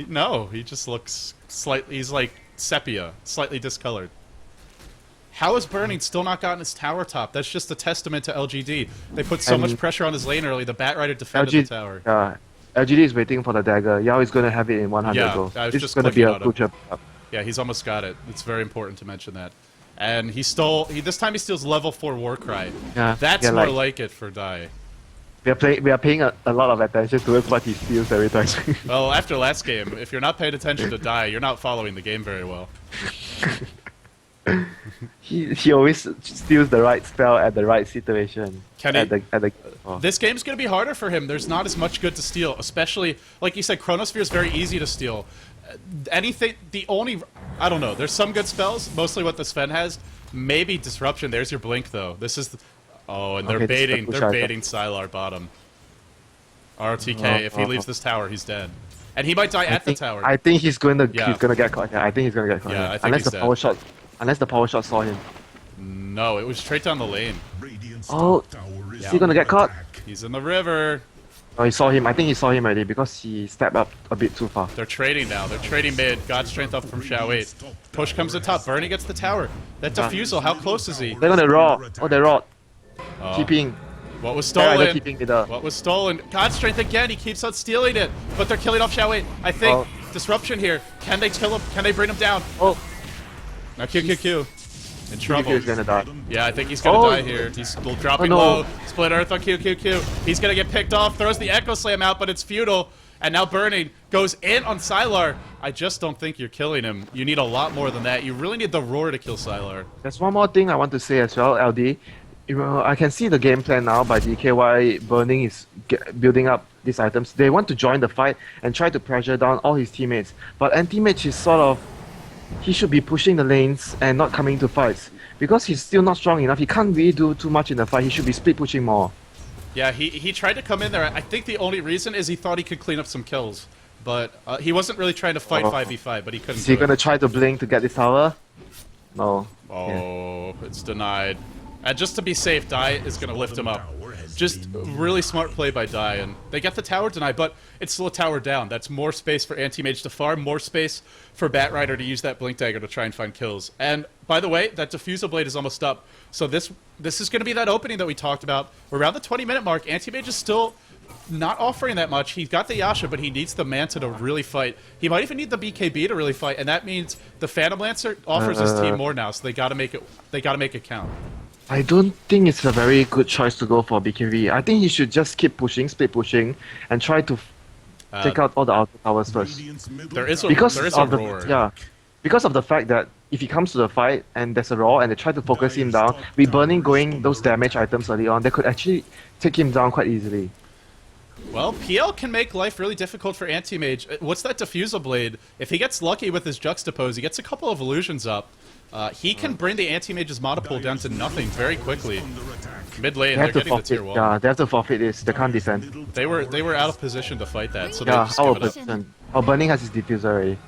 No, he just looks slightly... He's like sepia, slightly discolored. How is Burning still not gotten his tower top? That's just a testament to LGD. They put so much pressure on his lane early. The Batrider defended the tower. LGD is waiting for the dagger. Yao is going to have it in 100 Yeah, gold. I was This just is going to be clicking a on him. future. Yeah, he's almost got it. It's very important to mention that. And he stole... this time he steals level 4 Warcry. Yeah, That's yeah, more like- like it for Dai. We are paying a lot of attention towards what he steals every time. Well, after last game, if you're not paying attention to Dai, you're not following the game very well. he always steals the right spell at the right situation. Can at he- the oh. This game's going to be harder for him. There's not as much good to steal, especially, like you said, Chronosphere is very easy to steal. Anything, I don't know, there's some good spells, mostly what the Sven has. Maybe Disruption, there's your Blink though. This is, and they're Okay, this is the baiting, push they're item. baiting Sylar bottom. RTK. If he leaves this tower, he's dead. And he might die at the tower. I think he's going to Yeah. he's going to get caught. Yeah, I think he's going to get caught. Yeah, I think unless he's the power shot, unless the power shot saw him. No, it was straight down the lane. Radiant's Oh, top tower is is he going to get caught? He's in the river. Oh, he saw him. I think he saw him already because he stepped up a bit too far. They're trading now. They're trading mid. God strength up from Xiao 8. Push comes to top. Bernie gets the tower. That defusal, how close is he? They're going to raw. Oh, they're raw. Keeping. What was They're stolen? keeping it up. What was stolen? God strength again. He keeps on stealing it. But they're killing off Xiao 8. I think disruption here. Can they kill him? Can they bring him down? Oh, Now QQQ. In trouble. is going to die. Yeah, I think he's gonna die here. He's dropping no. low. Split Earth on QQQ. He's gonna get picked off. Throws the Echo Slam out, but it's futile. And now Burning goes in on Sylar. I just don't think you're killing him. You need a lot more than that. You really need the Roar to kill Sylar. There's one more thing I want to say as well, LD. I can see the game plan now by DKY. Burning is building up these items. They want to join the fight and try to pressure down all his teammates. But Anti-Mage is sort of... He should be pushing the lanes and not coming to fights. Because he's still not strong enough. He can't really do too much in the fight. He should be split pushing more. Yeah, he tried to come in there. I think the only reason is he thought he could clean up some kills. But he wasn't really trying to fight 5v5, but he couldn't. Is he going to try to blink to get this tower? No. Oh, it's denied. And just to be safe, Dai is going to lift him up. Just really smart play by Dai, and they get the tower denied, but it's still a tower down. That's more space for Anti-Mage to farm, more space for Batrider to use that Blink Dagger to try and find kills. And by the way, that Diffusal Blade is almost up. So this is going to be that opening that we talked about. Around the 20-minute mark, Anti-Mage is still not offering that much. He's got the Yasha, but he needs the Manta to really fight. He might even need the BKB to really fight, and that means the Phantom Lancer offers his team more now, so they got to make it count. I don't think it's a very good choice to go for BKV. I think he should just keep pushing, split pushing, and try to take out all the outer towers first. There is a roar. Yeah, because of the fact that if he comes to the fight and there's a roar and they try to focus him down, with Burning going those damage items early on, they could actually take him down quite easily. Well, PL can make life really difficult for Anti-Mage. What's that Diffusal Blade? If he gets lucky with his Juxtapose, he gets a couple of illusions up. He can bring the Anti-Mage's Mana Pool down to nothing very quickly. Mid lane, they're getting the tier 1. Yeah, they have to forfeit this. They can't defend. They were out of position to fight that, so they Yeah, just out give of it up. position. Oh, Burning has his diffuser already.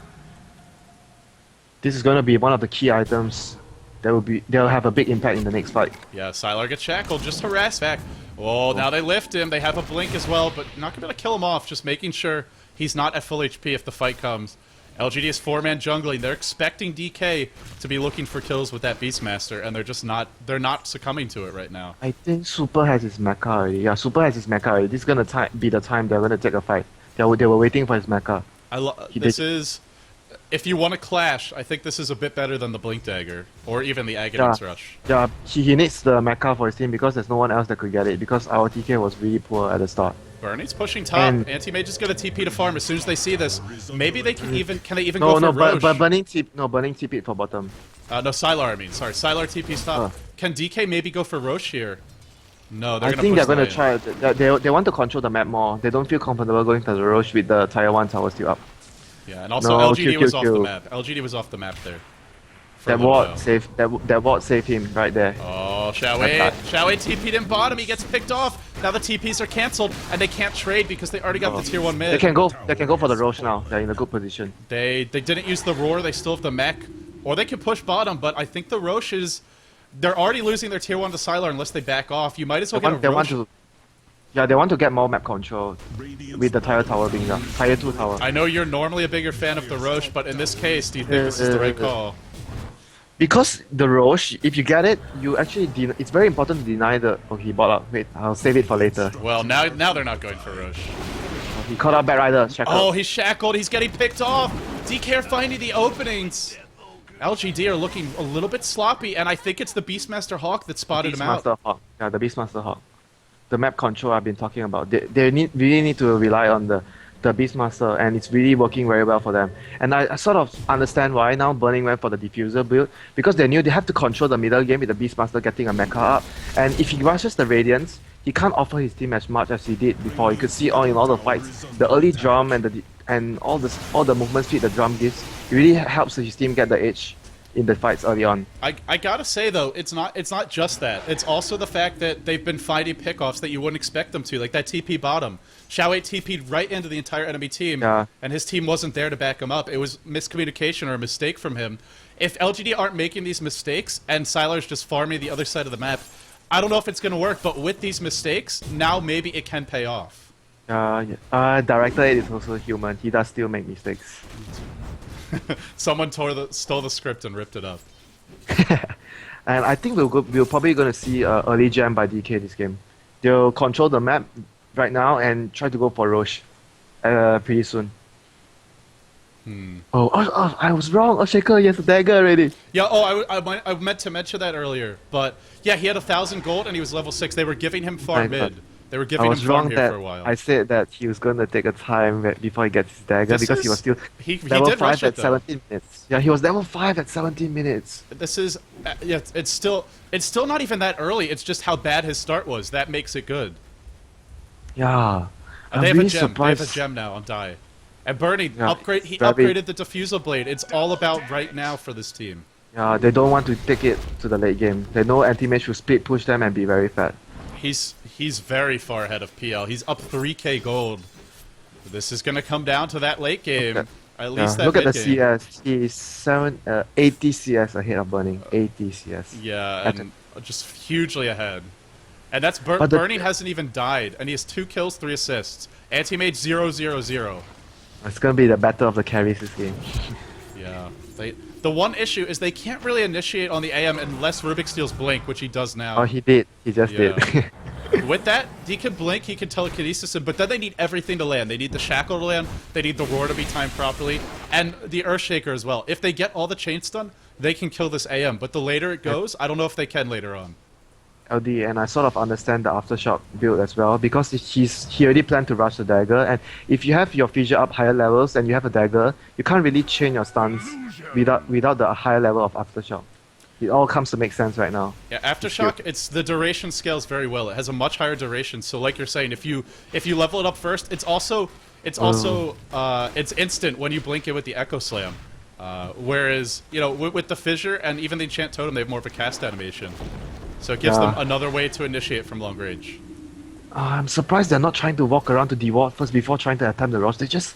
This is going to be one of the key items they'll have a big impact in the next fight. Yeah, Sylar gets shackled, just harass back. Oh, now they lift him. They have a blink as well, but not gonna be able to kill him off. Just making sure he's not at full HP if the fight comes. LGD is 4-man jungling. They're expecting DK to be looking for kills with that Beastmaster, and they're just not. They're not succumbing to it right now. I think Super has his mecha already. Yeah, Super has his mecha already. This is gonna be the time they're gonna take a fight. They were waiting for his mecha. This is, if you want to clash, I think this is a bit better than the Blink Dagger or even the Aghanim's Rush. Yeah, he needs the mecha for his team because there's no one else that could get it because our TK was really poor at the start. Bernie's pushing top. Anti-Mage is gonna TP to farm as soon as they see this. Maybe they can even go for Roche? But Burning TP for bottom. No, Sylar, I mean. Sorry, Sylar TP's top. Can DK maybe go for Roche here? No, they're I gonna think push they're gonna the lane. try. They want to control the map more. They don't feel comfortable going to the Roche with the tier 1 tower still up. Yeah, and also No, LGD was off the Q. map. LGD was off the map there. For a That little ward while. saved. That ward saved him right there. Oh, Xiao 8 TP'd in bottom. He gets picked off. Now the TPs are cancelled, and they can't trade because they already got the tier 1 mid. They can go for the Roche now. They're in a good position. They didn't use the roar. They still have the mech, or they can push bottom. But I think the Roche is. They're already losing their tier 1 to Sylar unless they back off. You might as well get a Roche. They want to get more map control with the tier tower being up. Tier 2 tower. I know you're normally a bigger fan of the Roche, but in this case, do you think this is the right call? Because the Roche, if you get it, you actually it's very important to deny the. Oh, he bought up. Wait, I'll save it for later. Well, now they're not going for Roche. He caught out Batrider. Shackled. Oh, he's shackled. He's getting picked off. DK are finding the openings. LGD are looking a little bit sloppy, and I think it's the Beastmaster Hawk that spotted him out. Beastmaster Hawk. Yeah, the Beastmaster Hawk. The map control I've been talking about. They really need to rely on the Beastmaster, and it's really working very well for them. And I sort of understand why now Burning went for the Diffuser build, because they knew they have to control the middle game with the Beastmaster getting a mecha up. And if he rushes the Radiance, he can't offer his team as much as he did before. You could see in all the fights, the early drum and all the movement speed the drum gives, it really helps his team get the edge. in the fights early on. I gotta say though, it's not just that. It's also the fact that they've been fighting pickoffs that you wouldn't expect them to, like that TP bottom. Xiao 8 TP'd right into the entire enemy team, Yeah. and his team wasn't there to back him up. It was miscommunication or a mistake from him. If LGD aren't making these mistakes and Sylar's just farming the other side of the map, I don't know if it's gonna work. But with these mistakes, now maybe it can pay off. Yeah. Director 8 is also human. He does still make mistakes. Someone stole the script and ripped it up. And I think we're probably going to see early jam by DK this game. They'll control the map right now and try to go for Roche pretty soon. Oh, I was wrong. Shaker, he has a dagger already. Yeah, I meant to mention that earlier. But yeah, he had 1,000 gold and he was level 6. They were giving him farm mid. They were I giving him was farm wrong here that for a while. I said that he was going to take a time before he gets his dagger because he was still he level did 5 rush it, at though. 17 minutes. Yeah, he was level 5 at 17 minutes. This is yeah, it's still not even that early. It's just how bad his start was. That makes it good. Yeah. I'm They have really a gem. surprised. They have a gem now on Die. And Bernie Yeah, he very- upgraded the diffusal blade. It's all about right now for this team. Yeah, they don't want to take it to the late game. They know anti-mage will split push them and be very fat. He's very far ahead of PL. He's up 3k gold. This is gonna come down to that late game. At least that look at the mid game. CS. He's 80 CS ahead of Burning. 80 CS. Yeah, and just hugely ahead. And that's But the- Bernie hasn't even died, and he has 2 kills, 3 assists. Anti-mage 0-0-0. It's gonna be the battle of the carries this game. Yeah. The one issue is they can't really initiate on the AM unless Rubik steals Blink, which he does now. Oh, he did. He just Yeah. did. With that, he can Blink, he can telekinesis him, but then they need everything to land. They need the Shackle to land, they need the Roar to be timed properly, and the Earthshaker as well. If they get all the chains done, they can kill this AM, but the later it goes, I don't know if they can later on. LD, and I sort of understand the aftershock build as well because he already planned to rush the dagger, and if you have your fissure up higher levels and you have a dagger, you can't really chain your stuns without the higher level of aftershock. It all comes to make sense right now. Yeah, Aftershock, the duration scales very well. It has a much higher duration, so like you're saying, if you level it up first, it's instant when you blink it with the Echo Slam. Whereas, you know, with the Fissure and even the Enchant Totem, they have more of a cast animation. So it gives them another way to initiate from long range. I'm surprised they're not trying to walk around to deward first before trying to attempt the rush. They just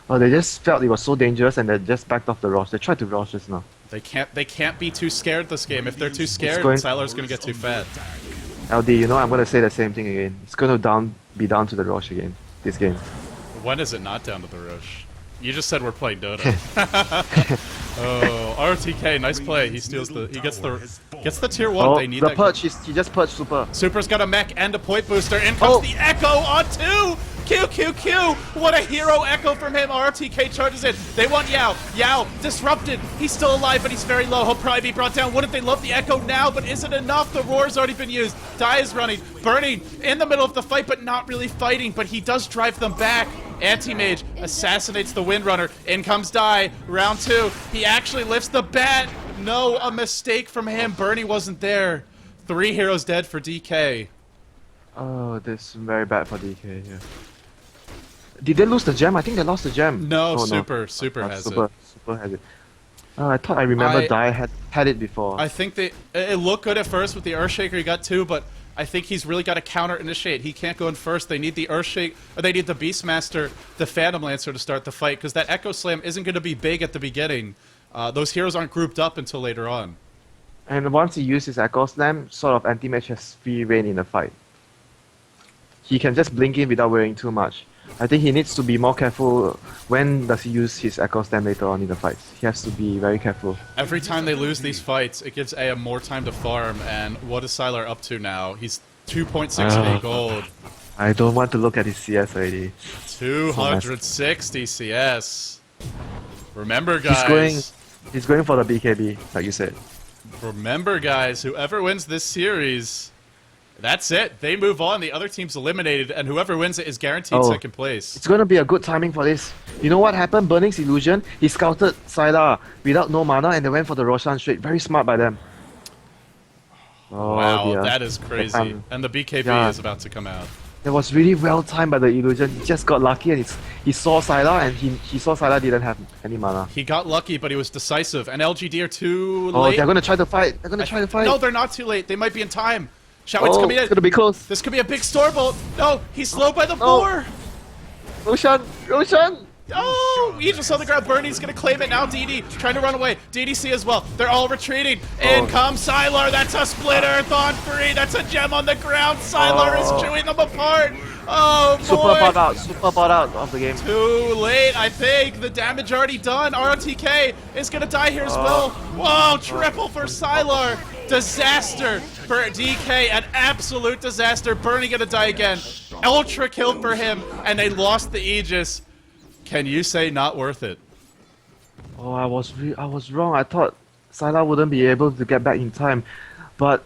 felt it was so dangerous and they just backed off the rush. They tried to rush just now. They can't be too scared this game. If they're too scared, going- Sylar's gonna get too fat. LD, you know I'm gonna say the same thing again. It's gonna be down to the rush again. This game. When is it not down to the rush? You just said we're playing Dota. Oh, RTK, nice play. He steals he gets the tier 1. Oh, They need the that. perch. He just perched super. Super's got a mech and a point booster. In comes Oh. the Echo on 2! Q! What a hero Echo from him. RTK charges in. They want Yao. Yao disrupted. He's still alive, but he's very low. He'll probably be brought down. Wouldn't they love the Echo now? But is it enough? The Roar's already been used. Die is running. Burning in the middle of the fight, but not really fighting. But he does drive them back. Anti-Mage assassinates the Windrunner. In comes Die. Round 2. He actually lifts the bat. No, a mistake from him. Bernie wasn't there. 3 heroes dead for DK. Oh, this is very bad for DK. Yeah. Did they lose the gem? I think they lost the gem. No, Oh, Super has Super it. has it. Oh, I thought I remember Die had it before. I think it looked good at first with the Earthshaker. He got 2, but I think he's really got to counter initiate. He can't go in first. They need the Earthshake, or they need the Beastmaster, the Phantom Lancer to start the fight, because that Echo Slam isn't going to be big at the beginning. Those heroes aren't grouped up until later on. And once he uses Echo Slam, sort of anti-mage has free reign in the fight. He can just blink in without worrying too much. I think he needs to be more careful when does he use his Echo Slam later on in the fights. He has to be very careful. Every time they lose these fights, it gives AM more time to farm, and what is Sylar up to now? He's 2.6k gold. I don't want to look at his CS already. 260 CS. Remember, guys. He's going for the BKB, like you said. Remember, guys, whoever wins this series, that's it. They move on. The other team's eliminated, and whoever wins it is guaranteed second place. It's going to be a good timing for this. You know what happened? Burning's Illusion, he scouted Sylar without no mana and they went for the Roshan straight. Very smart by them. Oh, Wow, dear. that is crazy. And the BKB is about to come out. That was really well timed by the illusion. He just got lucky and he saw Sylar and he saw Sylar didn't have any mana. He got lucky, but he was decisive. And LGD are too Oh, late. they're gonna try to fight. They're gonna try to fight. No, they're not too late. They might be in time. Showit's coming in. It's gonna be close. This could be a big storebolt. No, he's slowed by the boar. Roshan! Roshan! Oh, Aegis on the ground. Bernie's gonna claim it now. DD trying to run away. DDC as well. They're all retreating. In comes Sylar. That's a splitter. Thon free. That's a gem on the ground. Sylar is chewing them apart. Oh boy. Super bought out of the game. Too late, I think. The damage already done. ROTK is gonna die here as well. Whoa, triple for Sylar. Disaster for DK. An absolute disaster. Bernie gonna die again. Ultra kill for him, and they lost the Aegis. Can you say not worth it? Oh, I was wrong. I thought Sylar wouldn't be able to get back in time, but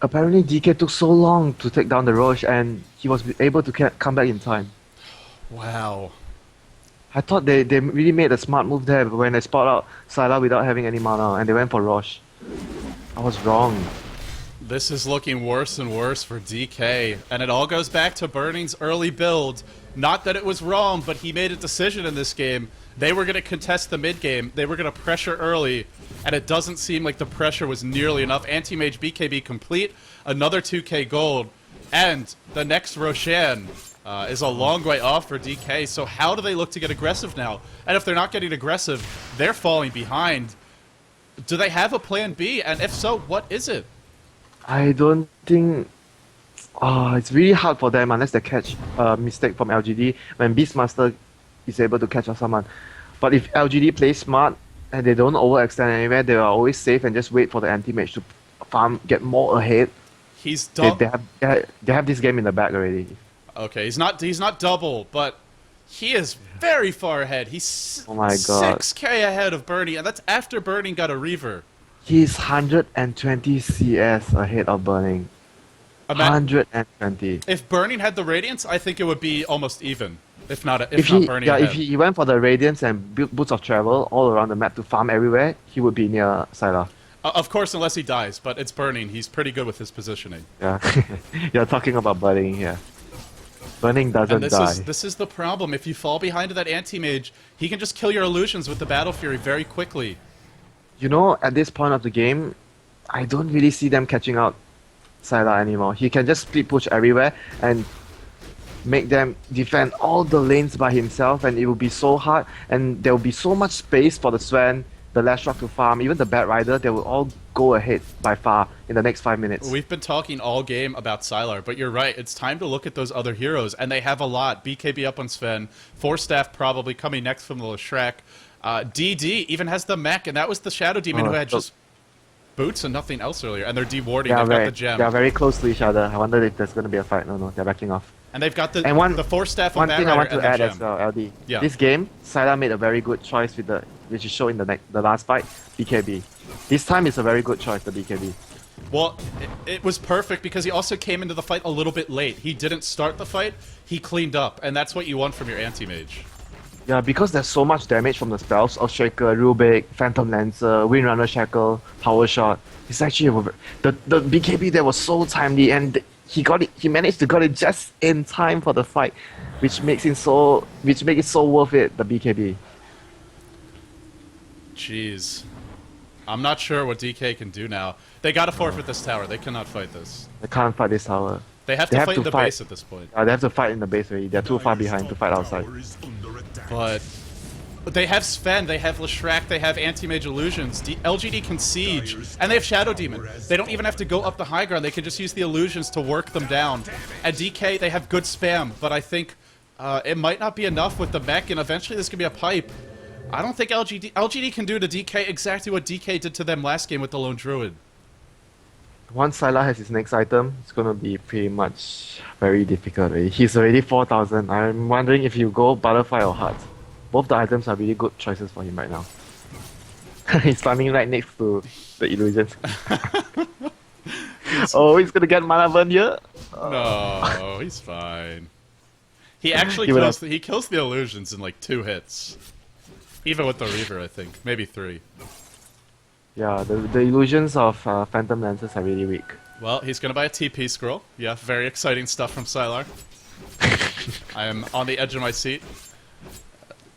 apparently DK took so long to take down the Roche, and he was able to come back in time. Wow. I thought they really made a smart move there when they spot out Sylar without having any mana, and they went for Roche. I was wrong. This is looking worse and worse for DK, and it all goes back to Burning's early build. Not that it was wrong, but he made a decision in this game. They were going to contest the mid game. They were going to pressure early, and it doesn't seem like the pressure was nearly enough. Anti-Mage BKB complete, another 2k gold, and the next Roshan is a long way off for DK, so how do they look to get aggressive now? And if they're not getting aggressive, they're falling behind. Do they have a plan B? And if so, what is it? I don't think... it's really hard for them unless they catch a mistake from LGD when Beastmaster is able to catch someone. But if LGD plays smart and they don't overextend anywhere, they are always safe and just wait for the anti-mage to farm, get more ahead. He's They double. they have this game in the bag already. Okay, he's not double, but he is very far ahead. He's Oh my god. 6k ahead of Bernie, and that's after Bernie got a Reaver. He's 120 CS ahead of Burning. 120. If Burning had the Radiance, I think it would be almost even. If not If Burning ahead. if he went for the Radiance and built Boots of Travel all around the map to farm everywhere, he would be near Sylar. Of course, unless he dies, but it's Burning. He's pretty good with his positioning. Yeah, you're talking about Burning here. Burning doesn't And die. this is the problem. If you fall behind to that anti-mage, he can just kill your illusions with the Battle Fury very quickly. You know, at this point of the game, I don't really see them catching out Sylar anymore. He can just split push everywhere and make them defend all the lanes by himself, and it will be so hard, and there will be so much space for the Swan, the Lashrock to farm, even the Bat Rider. They will all go ahead by far in the next 5 minutes. We've been talking all game about Sylar, but you're right. It's time to look at those other heroes, and they have a lot. BKB up on Sven, Force Staff probably coming next from the Shrek. DD even has the mech, and that was the Shadow Demon who had just boots and nothing else earlier, and they're dewarding. They've got the gem. They are very close to each other. I wonder if there's going to be a fight. No, they're backing off. And they've got the Force Staff on One Bat thing I want Rider to and add the as gem. well, LD. Yeah. This game, Sylar made a very good choice with which is shown in the last fight, BKB. This time is a very good choice, the BKB. Well, it was perfect because he also came into the fight a little bit late. He didn't start the fight, he cleaned up, and that's what you want from your anti-mage. Yeah, because there's so much damage from the spells of Shaker, Rubik, Phantom Lancer, Windrunner Shackle, Power Shot. It's actually the BKB there was so timely, and he managed to got it just in time for the fight, which makes it so worth it, the BKB. Jeez. I'm not sure what DK can do now. They gotta forfeit this tower. They cannot fight this. They can't fight this tower. They have to fight in the base at this point. They have to fight in the base already. They're too far behind to fight outside. But they have Sven, they have Lashrak, they have Anti-Mage Illusions. LGD can siege, and they have Shadow Demon. They don't even have to go up the high ground. They can just use the illusions to work them down. At DK, they have good spam, but I think it might not be enough with the mech, and eventually this could be a pipe. I don't think LGD can do to DK exactly what DK did to them last game with the Lone Druid. Once Sylar has his next item, it's gonna be pretty much very difficult already. He's already 4,000. I'm wondering if you go Butterfly or Heart. Both the items are really good choices for him right now. He's farming right next to the illusions. Oh, he's gonna get mana burn here? No, he's fine. He actually kills the illusions in like 2 hits. Even with the Reaver, I think. Maybe 3. Yeah, the illusions of Phantom Lancers are really weak. Well, he's gonna buy a TP scroll. Yeah, very exciting stuff from Sylar. I am on the edge of my seat.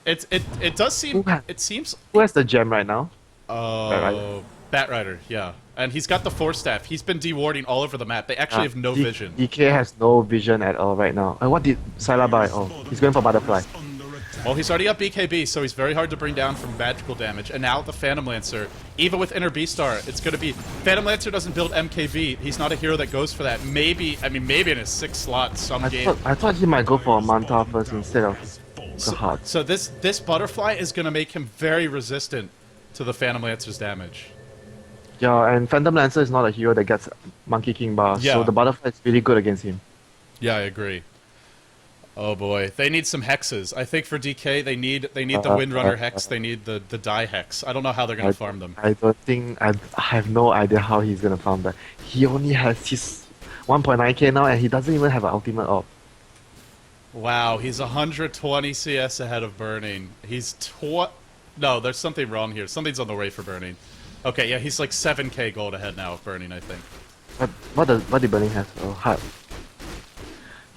It does seem. It seems. Who has the gem right now? Oh, Batrider, yeah. And he's got the Force Staff. He's been dewarding all over the map. They actually have no vision. DK has no vision at all right now. What did Sylar buy? Oh, he's going for Butterfly. Well, he's already up BKB, so he's very hard to bring down from magical damage. And now the Phantom Lancer, even with Inner B-Star, it's going to be... Phantom Lancer doesn't build MKB. He's not a hero that goes for that. Maybe, I mean, maybe in a 6 slot some game. I thought he might go for a Manta first instead of Kahad. So this Butterfly is going to make him very resistant to the Phantom Lancer's damage. Yeah, and Phantom Lancer is not a hero that gets Monkey King bar, Yeah. so the Butterfly is really good against him. Yeah, I agree. Oh boy, they need some hexes. I think for DK, they need the Windrunner hex. They need the Die hex. I don't know how they're gonna farm them. I don't think I have no idea how he's gonna farm that. He only has his 1.9k now, and he doesn't even have an ultimate op. Wow, he's 120 CS ahead of Burning. He's no, there's something wrong here. Something's on the way for Burning. Okay, yeah, he's like 7k gold ahead now of Burning, I think. What did Burning have? Oh, hard.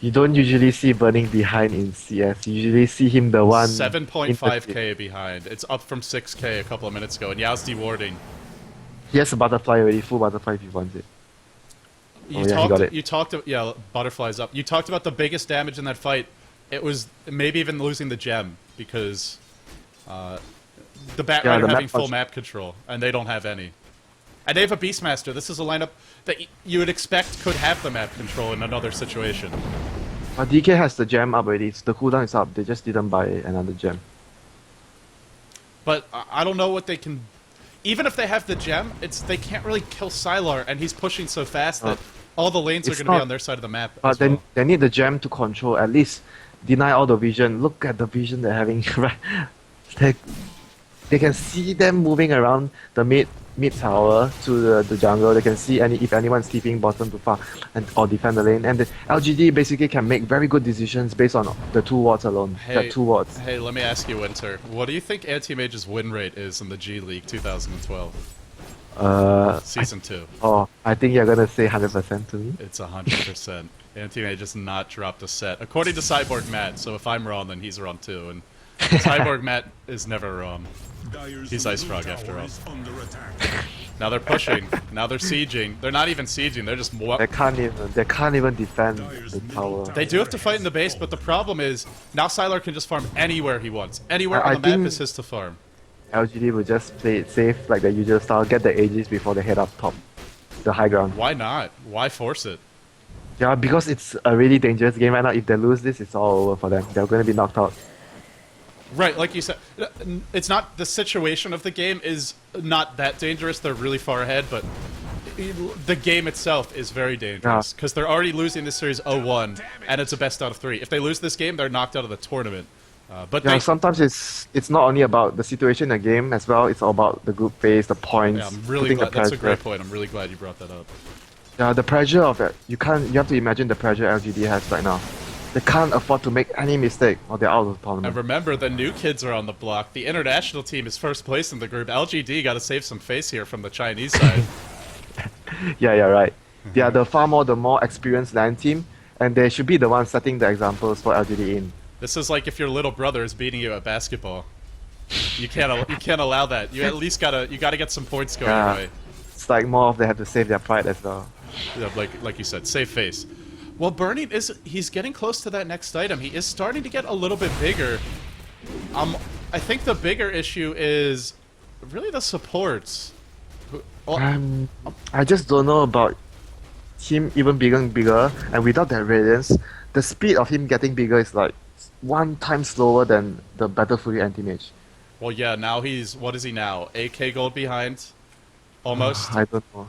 You don't usually see Burning behind in CS. You usually see him the one... 7.5k behind. It's up from 6k a couple of minutes ago, and Yao's dewarding. He has a Butterfly already, full Butterfly if he wants it. You talked. Yeah, Butterfly's up. You talked about the biggest damage in that fight. It was maybe even losing the gem because the Batrider having full map control, and they don't have any. And they have a Beastmaster. This is a lineup that you would expect could have the map control in another situation. But DK has the gem up already. So the cooldown is up. They just didn't buy another gem. But I don't know what they can. Even if they have the gem, they can't really kill Sylar, and he's pushing so fast that all the lanes are going to be on their side of the map. But then they need the gem to control, at least deny all the vision. Look at the vision they're having. They can see them moving around the mid tower to the jungle. They can see if anyone's sleeping bottom to far or defend the lane. And the LGD basically can make very good decisions based on the 2 wards alone. Hey, 2 wards. Hey, let me ask you, Winter. What do you think Anti-Mage's win rate is in the G League 2012? Season 2. Oh, I think you're gonna say 100% to me. It's 100%. Anti-Mage has not dropped a set. According to Cyborg Matt, so if I'm wrong, then he's wrong too. And Cyborg Matt is never wrong. He's Ice Frog after all. Now they're pushing. Now they're sieging. They're not even sieging. They're just They can't even defend the tower. They do have to fight in the base, but the problem is now Sylar can just farm anywhere he wants. Anywhere on the map is his to farm. LGD will just play it safe like their usual style. Get the Aegis before they head up top, the high ground. Why not? Why force it? Yeah, because it's a really dangerous game right now. If they lose this, it's all over for them. They're going to be knocked out. Right, like you said, it's not the situation of the game is not that dangerous. They're really far ahead, but the game itself is very dangerous because they're already losing this series 0-1, and it's a best out of 3. If they lose this game, they're knocked out of the tournament. But yeah, sometimes it's not only about the situation in the game as well. It's all about the group phase, the points. Yeah, I'm really glad. That's a great point. I'm really glad you brought that up. Yeah, the pressure of it. You have to imagine the pressure LGD has right now. They can't afford to make any mistake or they're out of the tournament. And remember, the new kids are on the block. The international team is first place in the group. LGD got to save some face here from the Chinese side. Yeah, you're right. They are the more experienced LAN team, and they should be the ones setting the examples for LGD in. This is like if your little brother is beating you at basketball. You can't allow that. You at least gotta get some points going your way. It's like more of they have to save their pride as well. Yeah, like you said, save face. Well, Burning he's getting close to that next item. He is starting to get a little bit bigger. I think the bigger issue is really the supports. I just don't know about him even being bigger, and without that radiance, the speed of him getting bigger is like 1 time slower than the Battlefield anti-mage. Well, yeah, now what is he now? 8k gold behind? Almost? I don't know.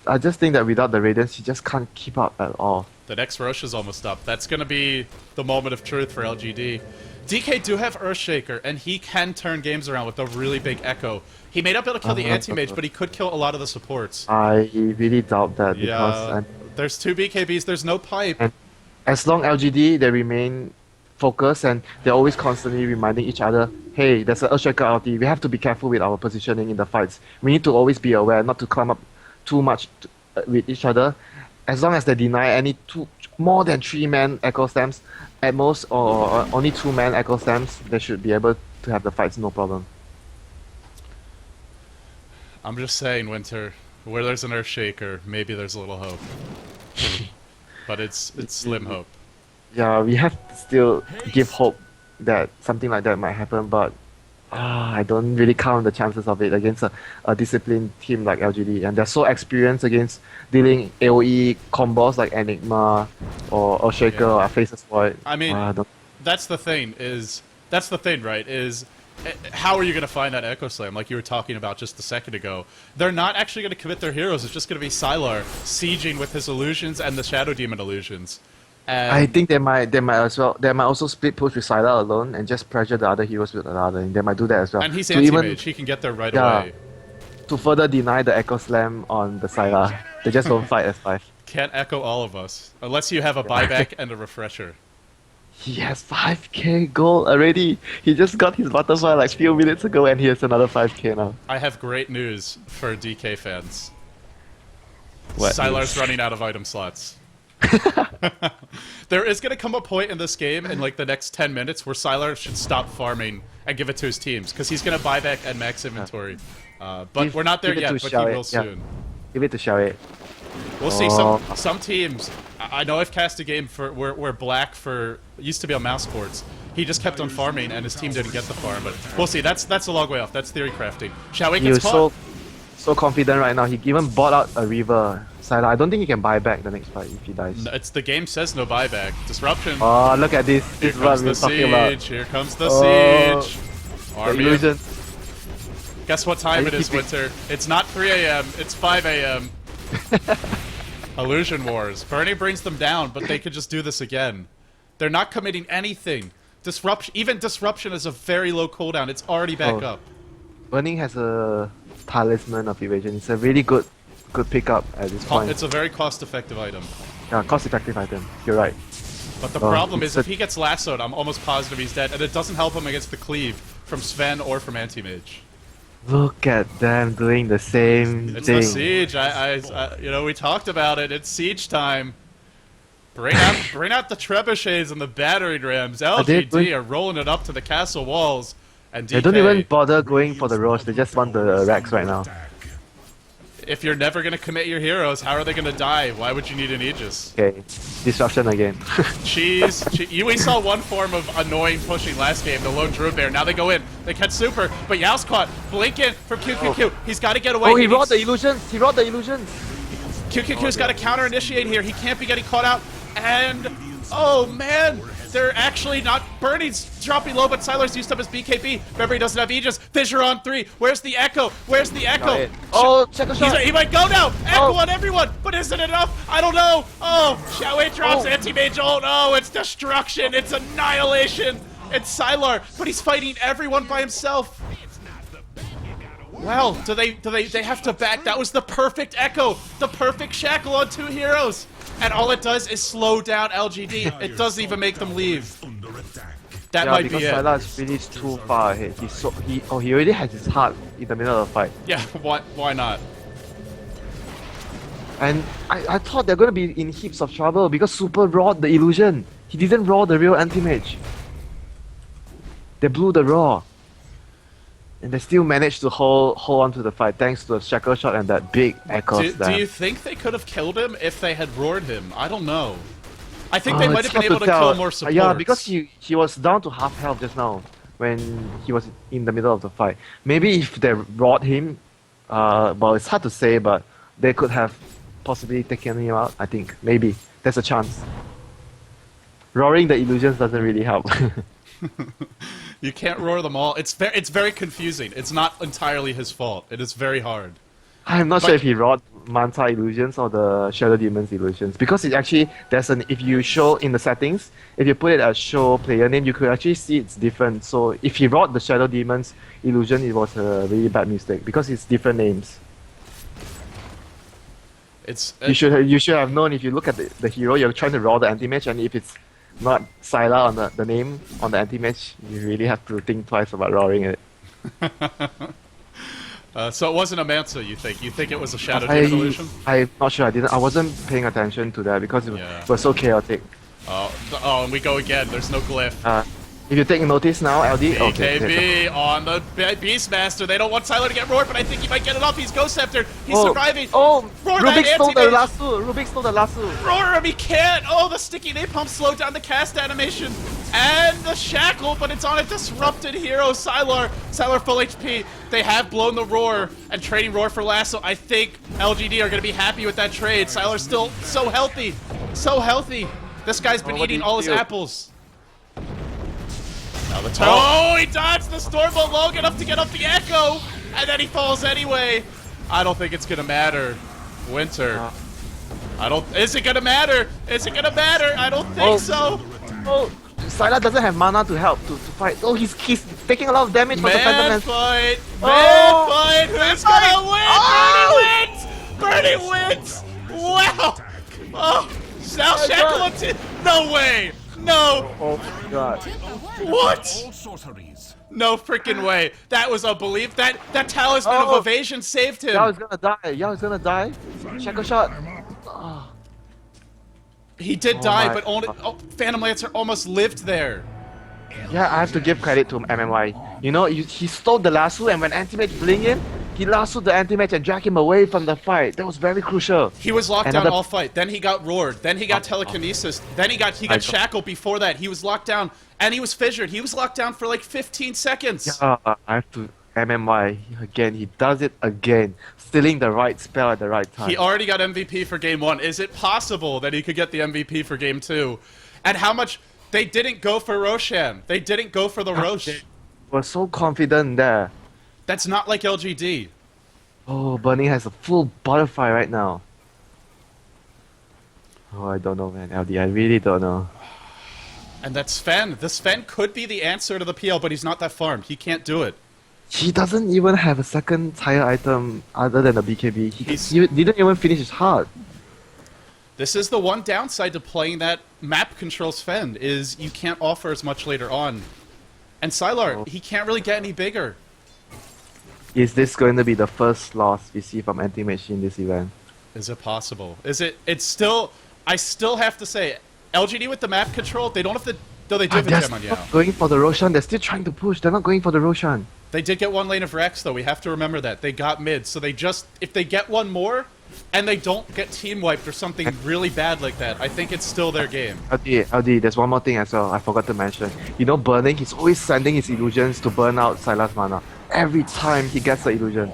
I just think that without the radiance, he just can't keep up at all. The next Rosh is almost up. That's going to be the moment of truth for LGD. DK do have Earthshaker, and he can turn games around with a really big Echo. He may not be able to kill the anti-mage, but he could kill a lot of the supports. I really doubt that because... there's 2 BKBs, there's no pipe. And as long LGD, they remain focused, and they're always constantly reminding each other, hey, there's an Earthshaker ulti. We have to be careful with our positioning in the fights. We need to always be aware not to climb up too much with each other. As long as they deny any more than 3-man echo stamps, at most, or only 2-man echo stamps, they should be able to have the fights no problem. I'm just saying, Winter, where there's an Earthshaker, maybe there's a little hope. But it's slim hope. Yeah, we have to still give hope that something like that might happen, but I don't really count the chances of it against a disciplined team like LGD, and they're so experienced against dealing AoE combos like Enigma or Shaker Yeah. or Faces Void. I mean, that's the thing, right? How are you going to find that Echo Slam, like you were talking about just a second ago? They're not actually going to commit their heroes. It's just going to be Sylar sieging with his illusions and the Shadow Demon illusions. And I think they might as well. They might also split push with Sylar alone and just pressure the other heroes with another. And they might do that as well. and he's to anti-mage. He can get there right away. to further deny the Echo Slam on the Sylar. They just don't fight S5. Can't echo all of us unless you have a buyback and a refresher. He has 5k gold already. He just got his butterfly like few minutes ago and he has another 5k now. I have great news for DK fans. What Sylar's news? running out of item slots. There is going to come a point in this game in like the next 10 minutes where Sylar should stop farming and give it to his teams because he's going to buy back and max inventory. But we're not there give it yet, to but he Xiao Wei, will soon. Give it to Xiao Wei. We'll see. Oh. Some teams. I know I've cast a game for where Black for used to be on mouse ports. He just kept on farming and his team didn't get the farm, but we'll see. That's a long way off. That's theory crafting. Xiao Wei He gets was caught. so confident right now. He even bought out a Reaver. Sylar, I don't think he can buy back the next fight if he dies. No, it's the game says no buyback. Disruption. Oh, look at this. Here This is what comes we were the talking about. siege. Here comes the Oh, siege. The Army. illusion. Guess what time Are it you is, keeping- Winter? It's not 3 a.m. It's 5 a.m. Illusion Wars. Bernie brings them down, but they could just do this again. They're not committing anything. Even disruption is a very low cooldown. It's already back Oh. up. Burning has a talisman of evasion. It's a really good pickup at this point. It's a very cost-effective item. Yeah, cost-effective item. You're right. But the Oh, problem is, it's if he gets lassoed, I'm almost positive he's dead, and it doesn't help him against the cleave from Sven or from Anti-Mage. Look at them doing the same It's thing. the siege. We talked about it. It's siege time. Bring out the trebuchets and the battering rams. they LGD going- are rolling it up to the castle walls, and DK. They don't even bother going for the Roche. They just want the Rex right now. If you're never gonna commit your heroes, how are they gonna die? Why would you need an Aegis? Okay, disruption again. We saw one form of annoying pushing last game, the lone druid bear. Now they go in, they catch super, but Yao's caught. Blink in from QQQ. He's got to get away. Oh, he needs- rolled the illusions. He rolled the illusions. QQQ's got to counter initiate here. He can't be getting caught out. And oh man, they're actually not. Bernie's dropping low, but Sylar's used up his BKB. Remember, he doesn't have Aegis. Fissure on 3. Where's the Echo? Where's the Echo? Oh, check a shot. He might go now. Echo Oh. on everyone, but is it enough? I don't know. Oh, Xiao Wei drops Oh. anti-mage ult. Oh, it's destruction. It's annihilation. It's Sylar, but he's fighting everyone by himself. Well, do they have to back? That was the perfect Echo, the perfect shackle on 2 heroes, and all it does is slow down LGD. It doesn't even make them leave. Under attack. That Yeah, might because be it. Sylar is really too far ahead. He already has his heart in the middle of the fight. Yeah, why not? And I thought they're gonna be in heaps of trouble because Super roared the illusion. He didn't roar the real anti-mage. They blew the roar. And they still managed to hold on to the fight thanks to the shackle shot and that big echo Do slam. you think they could have killed him if they had roared him? I don't know. I think Oh, they might it's have been hard able to tell. kill more supports. Yeah, because he was down to half health just now when he was in the middle of the fight. Maybe if they roared him, well, it's hard to say, but they could have possibly taken him out. I think maybe there's a chance. Roaring the illusions doesn't really help. You can't roar them all. It's very confusing. It's not entirely his fault. It is very hard. I'm not But- sure if he roared Manta illusions or the Shadow Demons illusions because it actually if you show in the settings, if you put it as show player name, you could actually see it's different. So if he roared the Shadow Demons illusion, it was a really bad mistake because it's different names. It's You should have known if you look at the hero, you're trying to roll the anti-mage, and if it's not Sylar on the name on the anti-mage, you really have to think twice about roaring it. So it wasn't a Mansa, you think? You think it was a Shadow Demon illusion? I'm not sure. I wasn't paying attention to that because it Yeah. was so chaotic. Oh, and we go again. There's no glyph. If you take notice now, LD. Okay. BKB on the Beastmaster. They don't want Siler to get roared, but I think he might get it off. He's Ghost Scepter. He's surviving. Oh, Roar Rubik that stole the anti-mage. lasso. Rubik stole the lasso. Roar him, he can't! Oh, the sticky napalm slowed down the cast animation. And the shackle, but it's on a disrupted hero, Sylar. Sylar full HP. They have blown the roar and trading roar for lasso. I think LGD are going to be happy with that trade. Sylar's still so healthy. So healthy. This guy's been what do eating you all his do? apples. Now the oh, he dodged the Stormbolt long enough to get up the Echo. And then he falls anyway. I don't think it's going to matter. Winter. Is it gonna matter? Is it gonna matter? I don't think so. Oh, Sylar doesn't have mana to help to fight. Oh, he's taking a lot of damage from the Phantom Man Lance. fight! Oh. Man fight! Who's gonna win? Oh. Bernie wins! Wow! Oh, now Shackle up to... No way! No! Oh my god. What? All sorceries. No freaking way! That was unbelievable. That talisman Oh. of evasion saved him. Yao is gonna die. Yao is gonna die. Shackle shot. He did Oh die, my but only Phantom Lancer almost lived there. Yeah, I have to give credit to MMY. You know, he stole the lasso, and when anti-mage bling in, he lassoed the anti-mage and dragged him away from the fight. That was very crucial. He was locked down Another- all fight. Then he got roared. Then he got telekinesis. Then he got shackled before that. He was locked down and he was fissured. He was locked down for like 15 seconds. I have to MMY again. He does it again, stealing the right spell at the right time. He already got MVP for game 1. Is it possible that he could get the MVP for game 2? And how much they didn't go for Roshan. They didn't go for the Rosh. Was so confident there. That's not like LGD. Oh, Burning has a full butterfly right now. Oh, I don't know, man. LD, I really don't know. And that's Sven. The Sven could be the answer to the PL, but he's not that farmed. He can't do it. He doesn't even have a second tire item other than the BKB. He's- He didn't even finish his heart. This is the one downside to playing that map control Sven, is you can't offer as much later on. And Sylar, he can't really get any bigger. Is this going to be the first loss we see from Anti-Mage in this event? Is it possible? Is it? It's still... I still have to say, LGD with the map control, they don't have to... Though they do have a They're gem on still Yao. going for the Roshan. They're still trying to push. They're not going for the Roshan. They did get one lane of Rex, though. We have to remember that. They got mid, so they just... If they get one more, and they don't get team wiped or something really bad like that, I think it's still their game. LD, there's one more thing as well I forgot to mention. You know, Burning, he's always sending his illusions to burn out Sylar's mana. Every time he gets the illusion.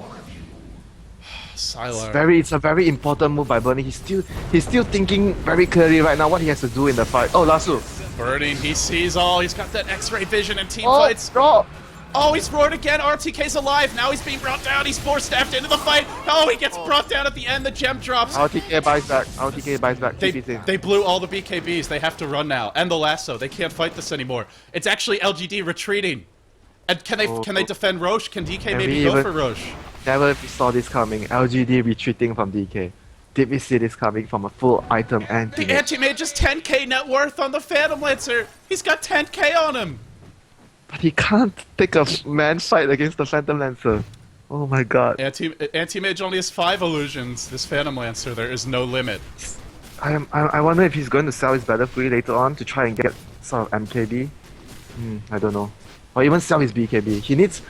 Sylar. It's a very important move by Burning. He's still thinking very clearly right now what he has to do in the fight. Oh, lasso. Burning, he sees all. He's got that X-ray vision and team fights. Draw. Oh, he's roared again. RTK's alive. Now he's being brought down. He's force-staffed into the fight. Oh, he gets brought down at the end. The gem drops. RTK buys back. They, Keep it in. they blew all the BKBs. They have to run now. And the lasso. They can't fight this anymore. It's actually LGD retreating. And can they defend Roche? Can DK maybe go for Roche? Never saw this coming. LGD retreating from DK. Did we see this coming from a full item The anti-mage? anti-mage is 10k net worth on the Phantom Lancer. He's got 10k on him. But he can't take a man fight against the Phantom Lancer. Oh my god. Anti-mage only has 5 illusions. This Phantom Lancer, there is no limit. I wonder if he's going to sell his Battle Fury later on to try and get sort of MKB. I don't know. Or even sell his BKB. He needs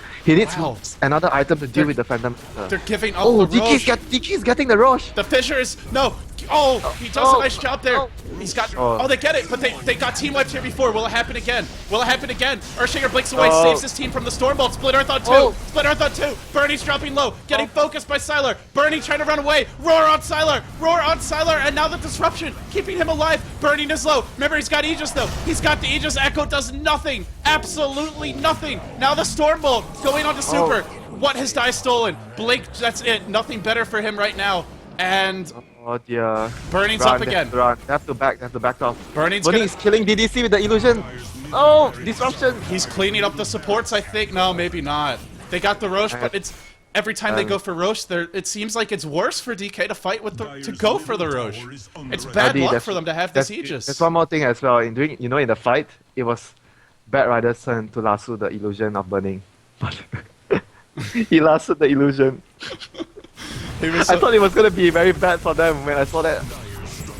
Wow. another item to deal with the Phantom Lancer. They're giving up Oh, the Roche. DK's getting the Roche! The fissure is no. Oh, he does a nice job there. oh. He's got. Oh. Oh, they get it, but they got team wiped here before. Will it happen again? Will it happen again? Earthshaker blinks away, Oh. saves his team from the Stormbolt. Split Earth on 2. Oh. Split Earth on 2. Bernie's dropping low, getting focused by Sylar. Bernie trying to run away. Roar on Sylar. Roar on Sylar, and now the disruption keeping him alive. Burning is low. Remember, he's got Aegis though. He's got the Aegis. Echo does nothing. Absolutely nothing. Now the Stormbolt going on to Super. What has Die stolen? Blink. That's it. Nothing better for him right now. And Oh dear. Burning's Run, up again. Run. They have to back off. Burning's Burning gonna- is killing DDC with the illusion. Oh, disruption. He's cleaning up the supports, I think. No, maybe not. They got the Roche, but it's every time they go for Roche, it seems like it's worse for DK to fight with to go for the Roche. It's bad luck for them to have this Aegis. There's one more thing as well. In the fight, it was Bad Rider's turn to lasso the illusion of burning. But He lasted the illusion. He was I so, thought it was gonna be very bad for them when I saw that.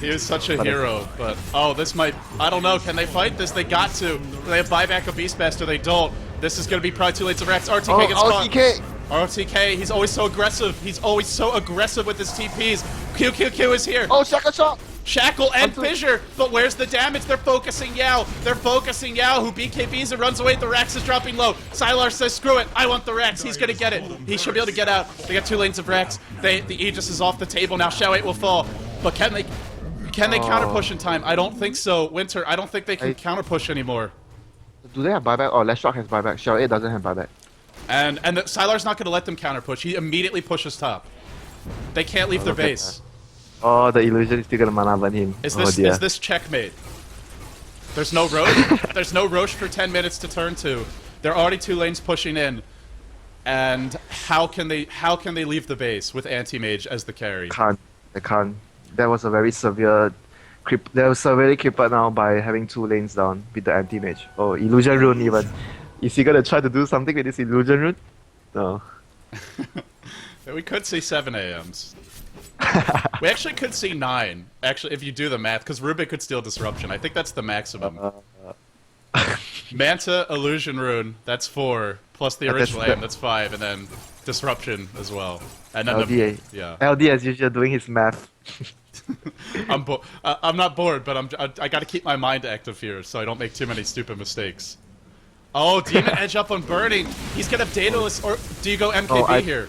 he was such a hero, but oh, this might. I don't know. Can they fight this? They got to. They have buyback of Beastmaster. They don't. This is gonna be probably too late to Rex. RTK gets caught. RTK! RTK, he's always so aggressive. He's always so aggressive with his TPs. QQQ is here. Oh, Shackle Shot! Shackle and Fissure, but where's the damage? They're focusing Yao. They're focusing Yao, who BKBs and runs away. The Rex is dropping low. Sylar says, screw it, I want the Rex. He's gonna get it. He should be able to get out. They got 2 lanes of Rex. The Aegis is off the table now. Shao 8 will fall. But can they counter push in time? I don't think so. Winter, I don't think they can counter push anymore. Do they have buyback? Oh, Leshrock has buyback. Shao 8 doesn't have buyback. And Sylar's not gonna let them counter push. He immediately pushes top. They can't leave their base. Oh, the illusion is still gonna mana burn him. Is Oh dear. this checkmate? There's no Roche. There's no Roche for 10 minutes to turn to. They're already 2 lanes pushing in, and how can they leave the base with anti-mage as the carry? They can't. That was a very severe they were severely crippled now by having 2 lanes down with the anti-mage. Oh, illusion rune even. Is he gonna try to do something with this illusion rune? No. We could see 7 AMs. We actually could see 9. Actually, if you do the math, because Rubik could steal disruption. I think that's the maximum. Manta, illusion rune, that's 4, plus the original AM, that's 5, and then disruption as well. And then LDA. Yeah. LD as usual doing his math. I'm not bored, but I got to keep my mind active here, so I don't make too many stupid mistakes. Oh, Demon Edge up on Burning. He's gonna have Daedalus, or do you go MKB here?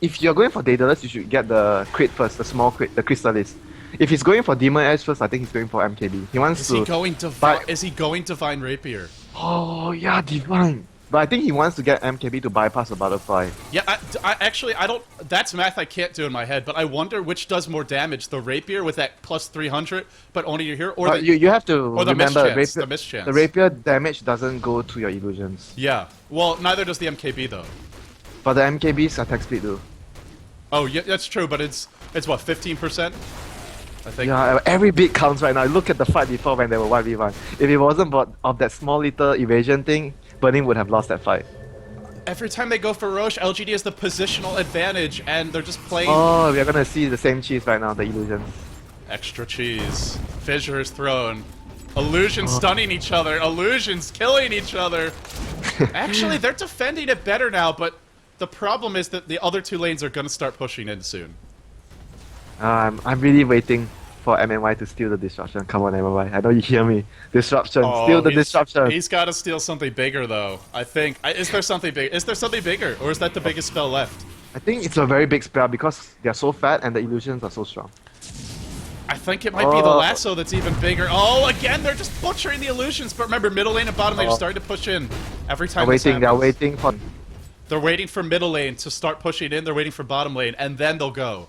If you're going for Daedalus, you should get the crit first, the small crit, the Crystallis. If he's going for Demon Edge first, I think he's going for MKB. He wants to. Is he going Divine Rapier? Oh yeah, Divine. But I think he wants to get MKB to bypass the butterfly. Yeah, I don't. That's math I can't do in my head. But I wonder which does more damage: the Rapier with that plus 300, but only you're here, or you have to or the remember mischance, the mischance. The Rapier damage doesn't go to your illusions. Yeah. Well, neither does the MKB though. But the MKB's attack speed do. Oh yeah, that's true. But it's what 15%. I think. Yeah, every bit counts right now. Look at the fight before when they were 1v1. If it wasn't of that small little evasion thing, Burning would have lost that fight. Every time they go for Roche, LGD has the positional advantage, and they're just playing. Oh, we are gonna see the same cheese right now, the illusions. Extra cheese. Fissure is thrown. Illusions stunning each other. Illusions killing each other. Actually, they're defending it better now, but the problem is that the other 2 lanes are gonna start pushing in soon. I'm really waiting for MNY to steal the disruption. Come on, MNY. I know you hear me. Disruption. Steal the disruption. He's got to steal something bigger, though. I think. Is there something big? Is there something bigger, or is that the biggest spell left? I think it's a very big spell because they're so fat and the illusions are so strong. I think it might be the lasso that's even bigger. Oh, again, they're just butchering the illusions. But remember, middle lane and bottom lane are starting to push in every time. They're waiting for. They're waiting for middle lane to start pushing in. They're waiting for bottom lane, and then they'll go.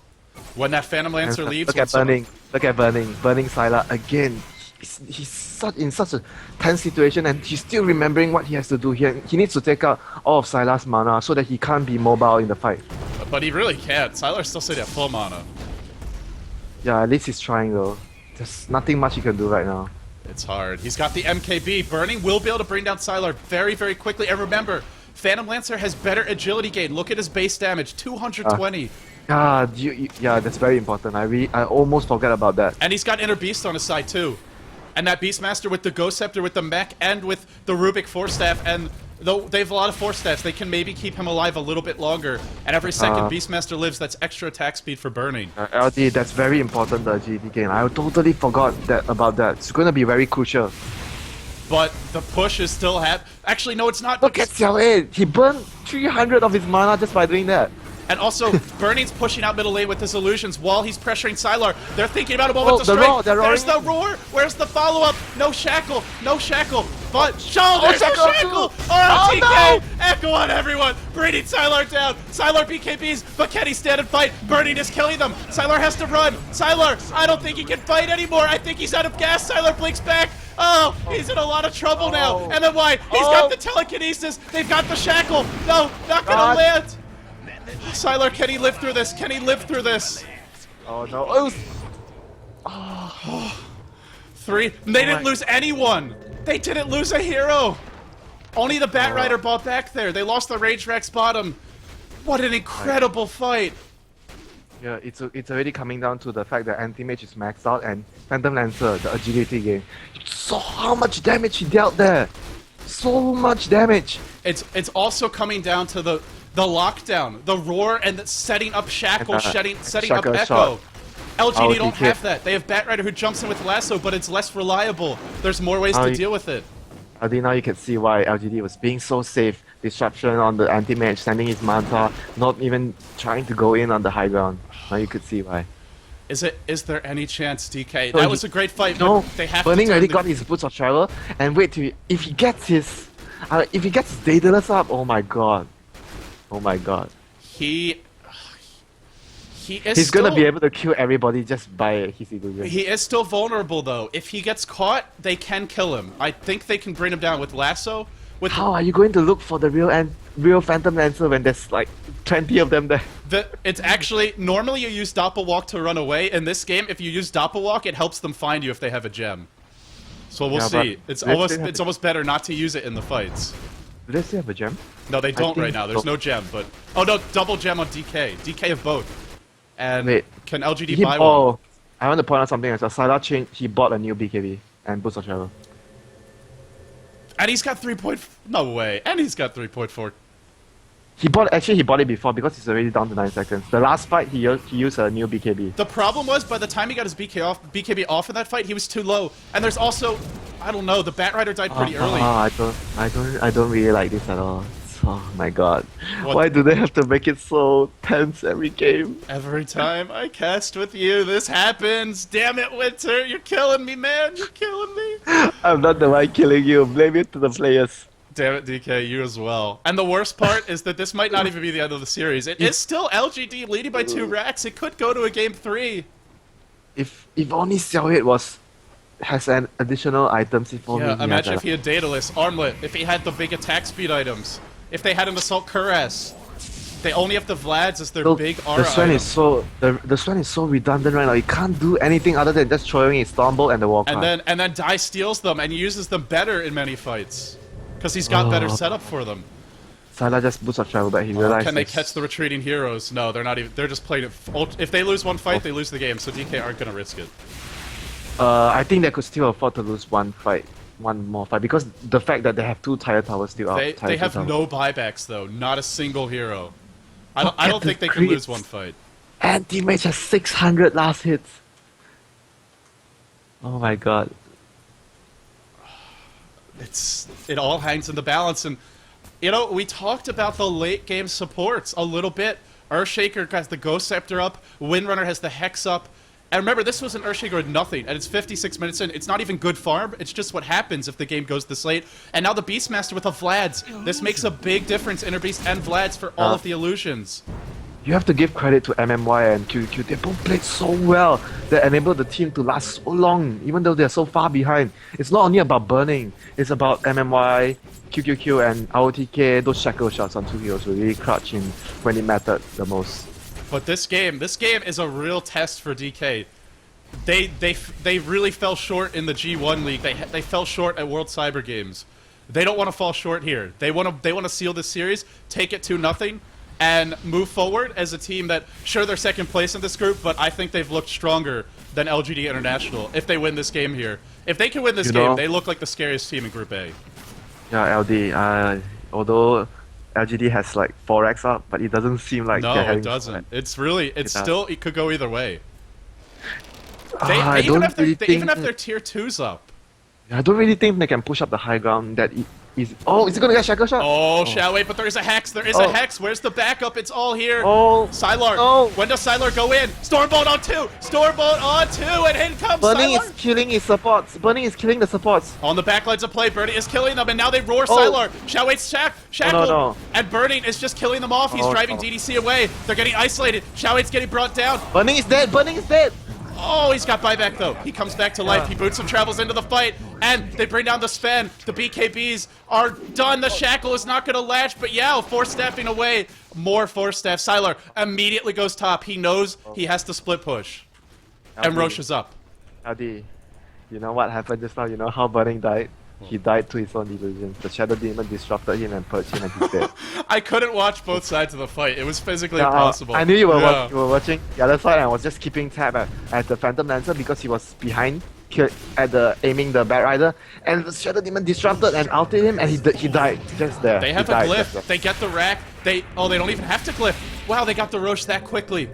When that Phantom Lancer leaves... Look at Burning. Look at Burning. Burning Sylar again. He's in such a tense situation and he's still remembering what he has to do here. He needs to take out all of Sylar's mana so that he can't be mobile in the fight. But he really can't. Sylar's still sitting at full mana. Yeah, at least he's trying though. There's nothing much he can do right now. It's hard. He's got the MKB. Burning will be able to bring down Sylar very, very quickly. And remember, Phantom Lancer has better agility gain. Look at his base damage, 220. Yeah, that's very important. I almost forgot about that. And he's got Inner Beast on his side too. And that Beastmaster with the Ghost Scepter, with the mech, and with the Rubik Force Staff, and though they have a lot of Force Staffs, they can maybe keep him alive a little bit longer. And every second Beastmaster lives, that's extra attack speed for Burning. LD, that's very important, the agility gain. I totally forgot about that. It's gonna be very crucial. But the push is still Actually, no, it's not. Look at Xiao 8! He burned 300 of his mana just by doing that. And also, Burning's pushing out middle lane with his illusions while he's pressuring Sylar. They're thinking about a moment to strike. There's the roar. Where's the follow-up? No shackle. No shackle. But there's no shackle. RLTK. Echo on everyone. Bringing Sylar down. Sylar BKBs, but can he stand and fight? Burning is killing them. Sylar has to run. Sylar, I don't think he can fight anymore. I think he's out of gas. Sylar blinks back. Oh, he's in a lot of trouble now. And then why? He's got the telekinesis. They've got the shackle. No, not gonna land. Sylar, can he live through this? Can he live through this? Oh no. 3. They didn't lose anyone. They didn't lose a hero. Only the Bat Rider bought back there. They lost the Rage Rex bottom. What an incredible fight! Yeah, it's already coming down to the fact that anti-mage is maxed out and Phantom Lancer, the agility game. You saw how much damage he dealt there. So much damage. It's also coming down to the lockdown, the roar, and the setting up Shackle, And, setting up Shackle Echo. shot. LGD don't DK. have that. They have Batrider who jumps in with Lasso, but it's less reliable. There's more ways to deal with it. I think now you can see why LGD was being so safe. Disruption on the anti-mage, sending his Manta, not even trying to go in on the high ground. Now you could see why. Is there any chance, DK? No, That was a great fight, No, but they have Burning to turn already the- got his boots of travel, and wait till if he gets his Daedalus up, oh my god. Oh my god. He is He's gonna still- be able to kill everybody just by his illusion. He is still vulnerable, though. If he gets caught, they can kill him. I think they can bring him down with Lasso. With How are you going to look for the real Phantom Lancer when there's like 20 of them there? It's actually normally you use Doppelwalk to run away. In this game, if you use Doppelwalk, it helps them find you if they have a gem. So we'll Yeah, see. but It's let's almost better not to use it in the fights. Do they still have a gem? No, they don't think right now. There's so. no gem, but oh no, double gem on DK. DK of both. And Wait. can LGD He, buy one? oh, I want to point out something as well. Sylar changed, he bought a new BKB and boost of travel. And he's got 3. No way. And he's got 3.4. He bought it before because he's already down to 9 seconds. The last fight he used a new BKB. The problem was by the time he got his BKB off in that fight, he was too low. And there's also, I don't know, the Batrider died pretty early. I don't really like this at all. Oh my god. What- Why do they have to make it so tense every game? Every time I cast with you, this happens. Damn it, Winter, you're killing me, man. You're killing me. I'm not the one killing you. Blame it to the players. Damn it, DK, you as well. And the worst part is that this might not even be the end of the series. It is still LGD leading by 2 racks. It could go to a game 3. If only Xiaohei has an additional items. If only Yeah, he imagine had if he had Daedalus, Armlet, if he had the big attack speed items, if they had an Assault Cuirass. They only have the Vlads as their So, big aura the Swan item. is so the Swan is so redundant right now. He can't do anything other than just throwing his Stormbolt and the War And Cry. then Dai steals them and uses them better in many fights. Because he's got better Oh. setup for them. Sylar just boost of travel, but he realized. Can they catch the retreating heroes? No, they're not even. They're just playing it. If they lose one fight, they lose the game. So DK aren't gonna risk it. I think they could still afford to lose one more fight, because the fact that they have 2 tire towers still out. They have no buybacks though. Not a single hero. I don't at think the they can lose crits. one fight. Anti-Mage has 600 last hits. Oh my god. It all hangs in the balance, and you know we talked about the late game supports a little bit. Earthshaker has the Ghost Scepter up. Windrunner has the Hex up. And remember, this was an Earthshaker with nothing, and it's 56 minutes in. It's not even good farm. It's just what happens if the game goes this late. And now the Beastmaster with the Vlads. This makes a big difference, Inner Beast and Vlads, for all of the illusions. You have to give credit to MMY and QQ. They both played so well that enabled the team to last so long, even though they're so far behind. It's not only about burning, it's about MMY, QQQ, and ROTK. Those shackle shots on 2 heroes were really clutch in when it mattered the most. But this game is a real test for DK. They really fell short in the G1 League. They fell short at World Cyber Games. They don't want to fall short here. They want to seal this series, take it 2-0, and move forward as a team that, sure, they're second place in this group, but I think they've looked stronger than LGD International if they win this game here. If they can win this game, they look like the scariest team in Group A. Yeah, LD. Although LGD has like 4x up, but it doesn't seem like they're No, having it doesn't. It's does. still, it could go either way. I They even don't really have think their tier 2s up. I don't really think they can push up the high ground. That is. Oh, is he gonna get shackle shot? Oh, shall we? But there is a hex. There is a hex. Where's the backup? It's all here. Oh, Sylar. no. When does Sylar go in? Stormbolt on 2. Stormbolt on 2. And in comes Burning Sylar. is killing his supports. Burning is killing the supports. On the backlines of play, Burning is killing them, and now they roar Oh. Sylar. Xiaohui's shackle. no. And Burning is just killing them off. He's Oh, driving no. DDC away. They're getting isolated. Xiaohui's getting brought down. Burning is dead. Burning is dead. Oh, he's got buyback though. He comes back to life. He boots and travels into the fight, and they bring down the Sven. The BKBs are done. The shackle is not going to latch, but yeah, 4-staffing away. More 4-staff. Sylar immediately goes top. He knows he has to split push. And Roche is up. LD, you know what happened just now? You know how Burning died? He died to his own illusions. The Shadow Demon disrupted him and purged him and he's dead. I couldn't watch both sides of the fight. It was physically Yeah, impossible. I knew you were, Yeah. you were watching the other side and I was just keeping tab at the Phantom Lancer because he was behind at the aiming the Bat Rider, and the Shadow Demon disrupted and ulted him and he died just there. They He have a died glyph. just there. They get the rack. They don't even have to glyph. Wow, they got the Roche that quickly.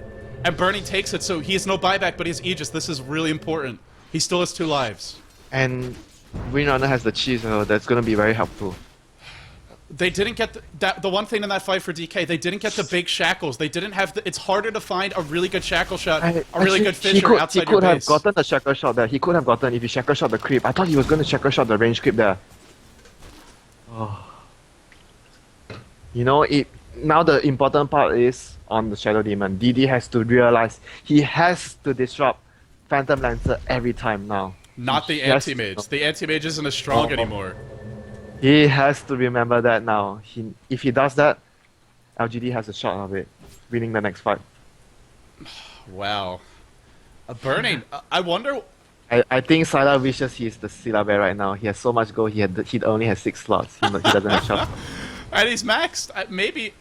And Burning takes it, so he has no buyback, but he has Aegis. This is really important. He still has 2 lives. And Windrunner has the cheese, so that's gonna be very helpful. They didn't get the one thing in that fight for DK. They didn't get the big shackles. They didn't have the. It's harder to find a really good shackle shot, a really good fissure outside he your could have base. gotten the shackle shot there. He could have gotten if he shackle shot the creep. I thought he was gonna shackle shot the range creep there. Oh. You know, now the important part is on the Shadow Demon. DD has to realize he has to disrupt Phantom Lancer every time now. Not the Yes. anti-mage. The anti-mage isn't as strong Oh. anymore. He has to remember that now. If he does that, LGD has a shot of it, winning the next fight. Wow. Burning. I wonder. I think Sylar wishes he's the Scylla Bear right now. He has so much gold, he only has 6 slots. He doesn't have shots. And he's maxed. Maybe.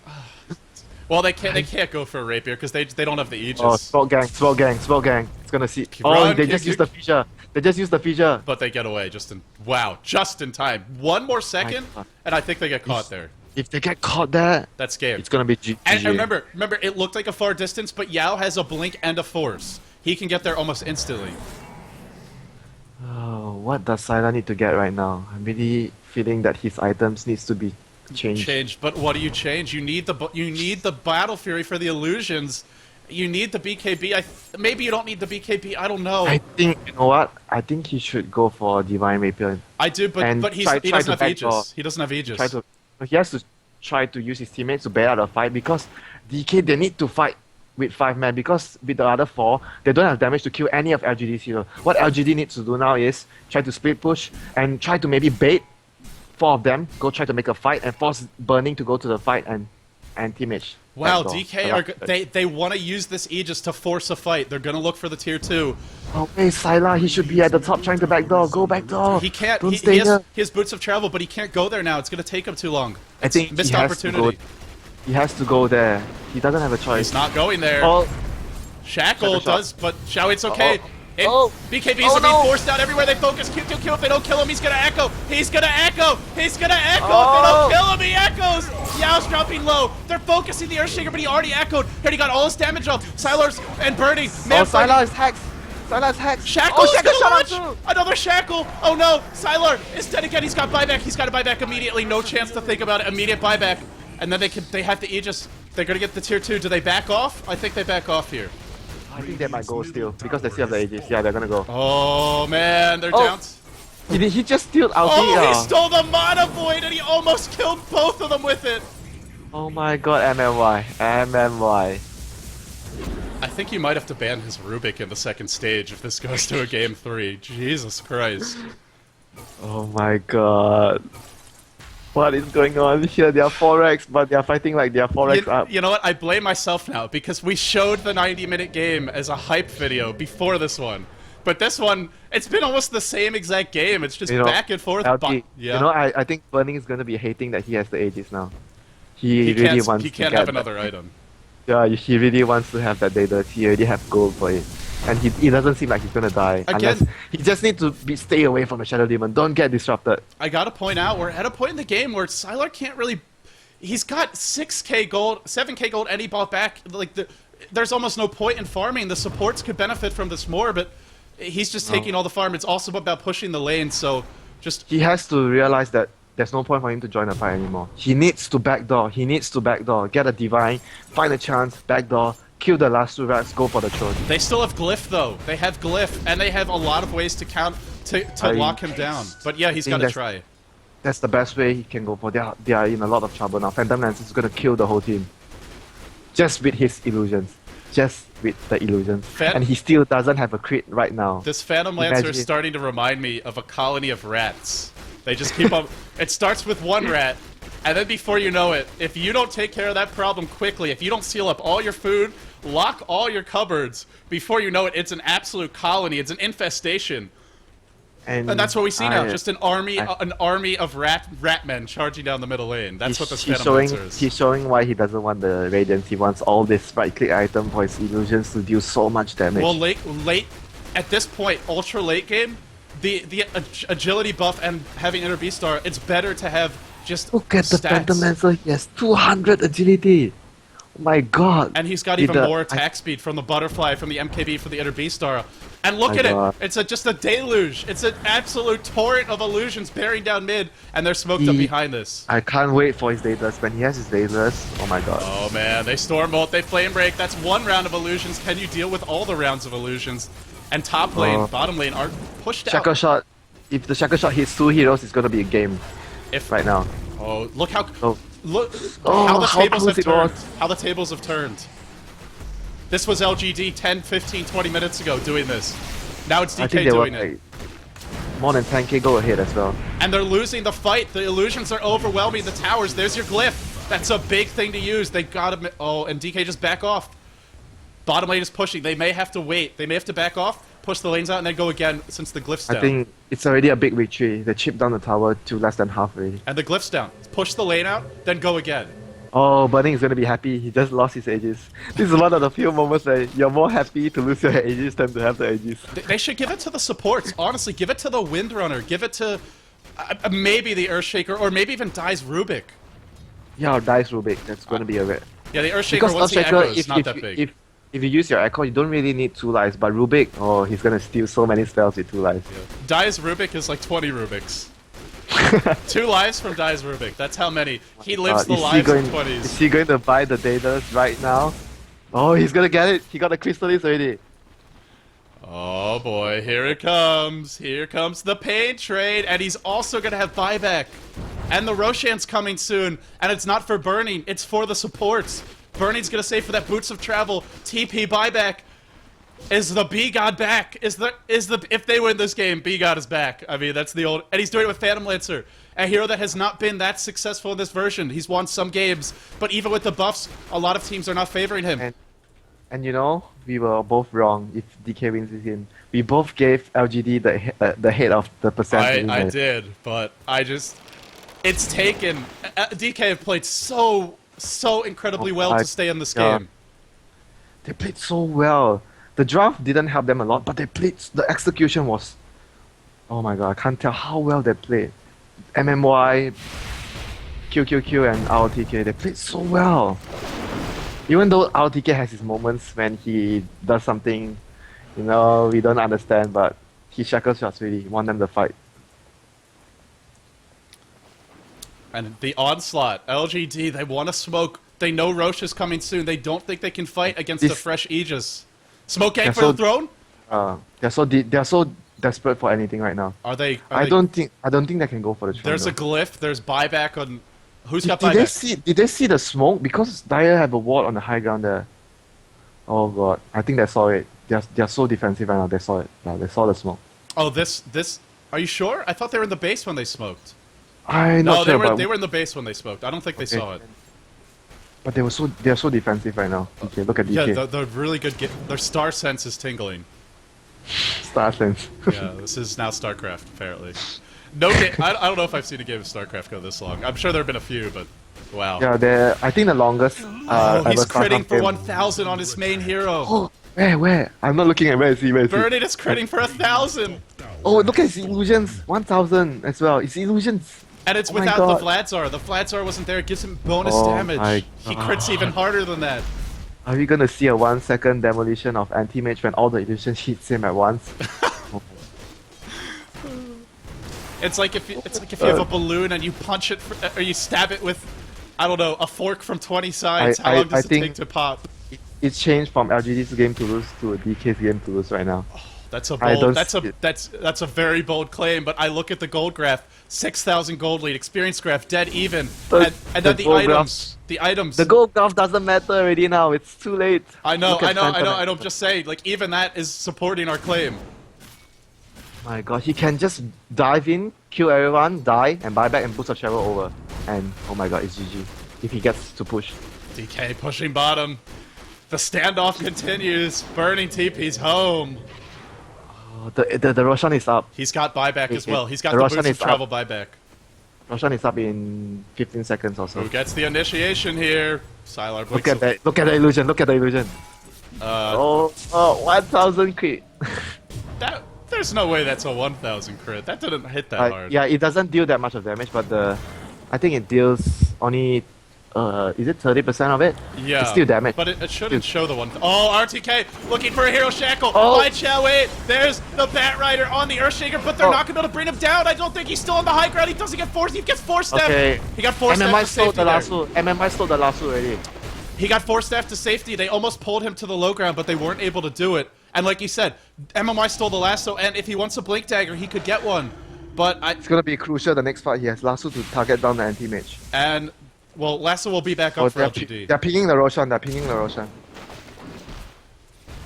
Well, they can't go for a rapier because they don't have the Aegis. Oh, Sword Gang. It's gonna see. Run, They just used the feature. They just used the feature. But they get away just in time. One more second, God. and I think they get caught there. If they get caught there, That's game. it's gonna be GG. And remember, it looked like a far distance, but Yao has a blink and a force. He can get there almost instantly. Oh, what does Sylar need to get right now? I'm really feeling that his items needs to be changed. But what do you change? You need the Battle Fury for the illusions. You need the BKB. Maybe you don't need the BKB. I don't know. I think, you know what? I think he should go for Divine Rapier. I do, and but he try doesn't to have backdoor. Aegis. He doesn't have Aegis. He has to try to use his teammates to bail out the fight because DK, they need to fight with 5 men because with the other 4, they don't have damage to kill any of LGD's heroes. What LGD needs to do now is try to split push and try to maybe bait 4 of them, go try to make a fight and force Burning to go to the fight and teammate. Wow, backdoor. DK they want to use this Aegis to force a fight. They're gonna look for the tier 2. Oh wait, Sylar, he should be at the top trying to backdoor. Go backdoor. He can't. Don't He stay has here. boots of travel, but he can't go there now. It's gonna take him too long. I think he missed has opportunity. He has to go there. He doesn't have a choice. He's not going there. Oh, Shackle Shackle does, but Xiao, it's okay. BKBs Oh, are being no. forced out everywhere. They focus Q2Q. If they don't kill him, he's gonna echo. He's gonna echo. He's gonna echo. Oh. If they don't kill him, he echoes. Yao's dropping low. They're focusing the Earthshaker, but he already echoed. Here he got all his damage off. Sylar's and Burning. Man, Sylar is hacked. Sylar is hacked. Shackle's Shackle gonna shot launch! him too. Another Shackle! Oh no! Sylar is dead again. He's got buyback. He's got a buyback immediately. No chance to think about it. Immediate buyback. And then they have the Aegis. They're gonna get the tier 2. Do they back off? I think they back off here. I think they might go still because they still have the Aegis. Yeah, they're gonna go. Oh man, they're Oh. down. He just stealed ulti. Oh, he stole the Mana Void and he almost killed both of them with it. Oh my god, MMY. I think you might have to ban his Rubik in the second stage if this goes to a game 3. Jesus Christ. Oh my god. What is going on here? They are 4x, but they are fighting like they are 4x up. You know what? I blame myself now because we showed the 90-minute game as a hype video before this one. But this one, it's been almost the same exact game. It's just You know, back and forth. LG, Yeah. You know, I think Burning is going to be hating that he has the Aegis now. He really wants he to can't get have that. another item. Yeah, he really wants to have that data. He already have gold for it. And he doesn't seem like he's gonna die. Again- Unless he just needs to stay away from the Shadow Demon. Don't get disrupted. I gotta point out, we're at a point in the game where Sylar can't really... He's got 6k gold, 7k gold, and he bought back. Like, there's almost no point in farming. The supports could benefit from this more, but he's just taking all the farm. It's also about pushing the lane, so just... He has to realize that there's no point for him to join the fight anymore. He needs to backdoor. Get a divine, find a chance, backdoor, kill the last 2 rats, go for the throne. They still have Glyph, though. They have Glyph, and they have a lot of ways to lock him down. But yeah, he's think gotta try. That's the best way he can go for. They are in a lot of trouble now. Phantom Lance is gonna kill the whole team. Just with his illusions. Just with the illusions. And he still doesn't have a crit right now. This Phantom Lancer is Imagine- starting to remind me of a colony of rats. They just keep on... It starts with one rat, and then before you know it, if you don't take care of that problem quickly, if you don't seal up all your food, lock all your cupboards, before you know it, it's an absolute colony. It's an infestation. And that's what we see now. I- Just an army of rat men charging down the middle lane. That's what this he's Phantom showing, Lancer is. he's showing why he doesn't want the Radiance. He wants all this right-click item for his illusions to deal so much damage. Well, late, at this point, ultra late game, the agility buff and having Inner Beast Star, it's better to have just Look at the stats. Phantom Lancer. He has 200 agility. Oh my god. And he's got Did even the- more attack speed from the Butterfly, from the MKB, from the Inner Beast Star. And look My at God. it! It's just a deluge. It's an absolute torrent of illusions bearing down mid, and they're smoked up behind this. I can't wait for his Daedalus. When he has his Daedalus, oh my god. Oh man, they Storm Bolt, they Flame Break. That's one round of illusions. Can you deal with all the rounds of illusions? And top lane, Oh. bottom lane are pushed Shackle out. shot. If the Shackle shot hits 2 heroes, it's gonna be a game If right now. Oh, look how Oh. look Oh, how the how tables have close it turned. was. How the tables have turned. This was LGD 10, 15, 20 minutes ago doing this. Now it's I DK think they were doing it. like more than 10k go ahead as well. And they're losing the fight. The illusions are overwhelming the towers. There's your glyph. That's a big thing to use. They gotta. Oh, and DK just back off. Bottom lane is pushing. They may have to wait. They may have to back off, push the lanes out, and then go again since the glyph's down. I think it's already a big victory. They chipped down the tower to less than half already. And the glyph's down. Push the lane out, then go again. Oh, Burning is gonna be happy. He just lost his Aegis. This is one of the few moments where you're more happy to lose your Aegis than to have the Aegis. They should give it to the supports. Honestly, give it to the Windrunner. Give it to maybe the Earthshaker, or maybe even Dice Rubik. Yeah, Dice Rubik. That's gonna be a bit. Yeah, the Earthshaker, Because once he Earthshaker, echoes, if, not that big. if you use your Echo, you don't really need 2 lives. But Rubik, oh, he's gonna steal so many spells with 2 lives. Dice Rubik is like 20 Rubiks. 2 lives from Dice Rubik. That's how many. He lives the Is he lives going, of 20s. Is he going to buy the Daedalus right now? Oh, he's gonna get it. He got the Crystallis already. Oh boy, here it comes. Here comes the pain trade, and he's also gonna have buyback. And the Roshan's coming soon, and it's not for Burning, it's for the supports. Burning's gonna save for that Boots of Travel, TP buyback. Is the B-God back? If they win this game, B-God is back. I mean, that's the old, and he's doing it with Phantom Lancer. A hero that has not been that successful in this version. He's won some games, but even with the buffs, a lot of teams are not favoring him. And you know, we were both wrong if DK wins this game. We both gave LGD the head of the percent. I did, but I just... It's taken... DK have played so incredibly well to stay in this game. They played so well. The draft didn't help them a lot, but they played... The execution was... Oh my god, I can't tell how well they played. MMY, QQQ, and RTK, they played so well. Even though RTK has his moments when he does something, you know, we don't understand, but he shackles shots really, won them the fight. And the onslaught, LGD, they want to smoke. They know Roche is coming soon. They don't think they can fight against a fresh Aegis. Smoke gang for the throne? They're so desperate for anything right now. Are they? I don't think they can go for the throne. There's a though. glyph. There's buyback on. Who's got Did buyback? they see the smoke? Because Dire have a ward on the high ground there. Oh god, I think they saw it. They're so defensive right now. They saw it. Yeah, they saw the smoke. Oh, this. Are you sure? I thought they were in the base when they smoked. I'm No, not sure, they were in the base when they smoked. I don't think they Okay. saw it. but they're so defensive right now. Okay, look at DK. Yeah, they're really good. Their star sense is tingling. Star sense. Yeah, this is now StarCraft, apparently. No game. I don't know if I've seen a game of StarCraft go this long. I'm sure there have been a few, but wow. Yeah, I think the longest. Oh, he's ever StarCraft critting for game. 1,000 on his main hero. Oh, where? I'm not looking at where is he. Burning is critting for 1,000, Oh, look at his illusions. 1,000 as well. His illusions. and it's Oh my without the God. Vladzar. The Vladzar wasn't there. It gives him bonus Oh damage. my He crits even harder than that. Are we gonna see a 1-second demolition of anti-mage when all the illusions hits him at once? It's like if you have a balloon and you punch it or you stab it with, I don't know, a fork from 20 sides. How long does it take to pop? It's changed from LGD's game to lose to a DK's game to lose right now. That's a I bold. don't see it. That's a very bold claim. But I look at the gold graph, 6,000 gold lead, experience graph, dead even, and then the gold items. The items. The gold graph doesn't matter already now. It's too late. I know. Look at Phantom. I don't just say like even that is supporting our claim. My god, he can just dive in, kill everyone, die, and buy back and boost a travel over. And oh my god, it's GG. If he gets to push. DK pushing bottom. The standoff continues. Burning TP's home. Oh, the Roshan is up. He's got buyback as well. He's got The the Roshan boots of is up. travel buyback. Roshan is up in 15 seconds or so. Who gets the initiation here? Sylar Look at that! Look at the illusion! Look at the illusion! 1,000 crit. There's no way that's a 1,000 crit. That didn't hit that hard. Yeah, it doesn't deal that much of damage, but I think it deals only is it 30% of it? Yeah, it's still damage. but it shouldn't show the one. Oh, RTK looking for a hero shackle. Oh. By Chow Wei. There's the Bat Rider on the Earthshaker, but they're not going to be able to bring him down. I don't think he's still on the high ground. He doesn't get forced. He gets force step. Okay. He got force step MMI to stole safety the there. lasso. MMI stole the lasso already. He got force staff to safety. They almost pulled him to the low ground, but they weren't able to do it. And like you said, MMI stole the lasso, and if he wants a blink dagger, he could get one. But It's gonna be crucial the next part. He has lasso to target down the anti-mage. and well, lasso will be back up for LGD. They're pinging the Roshan. They're pinging the Roshan.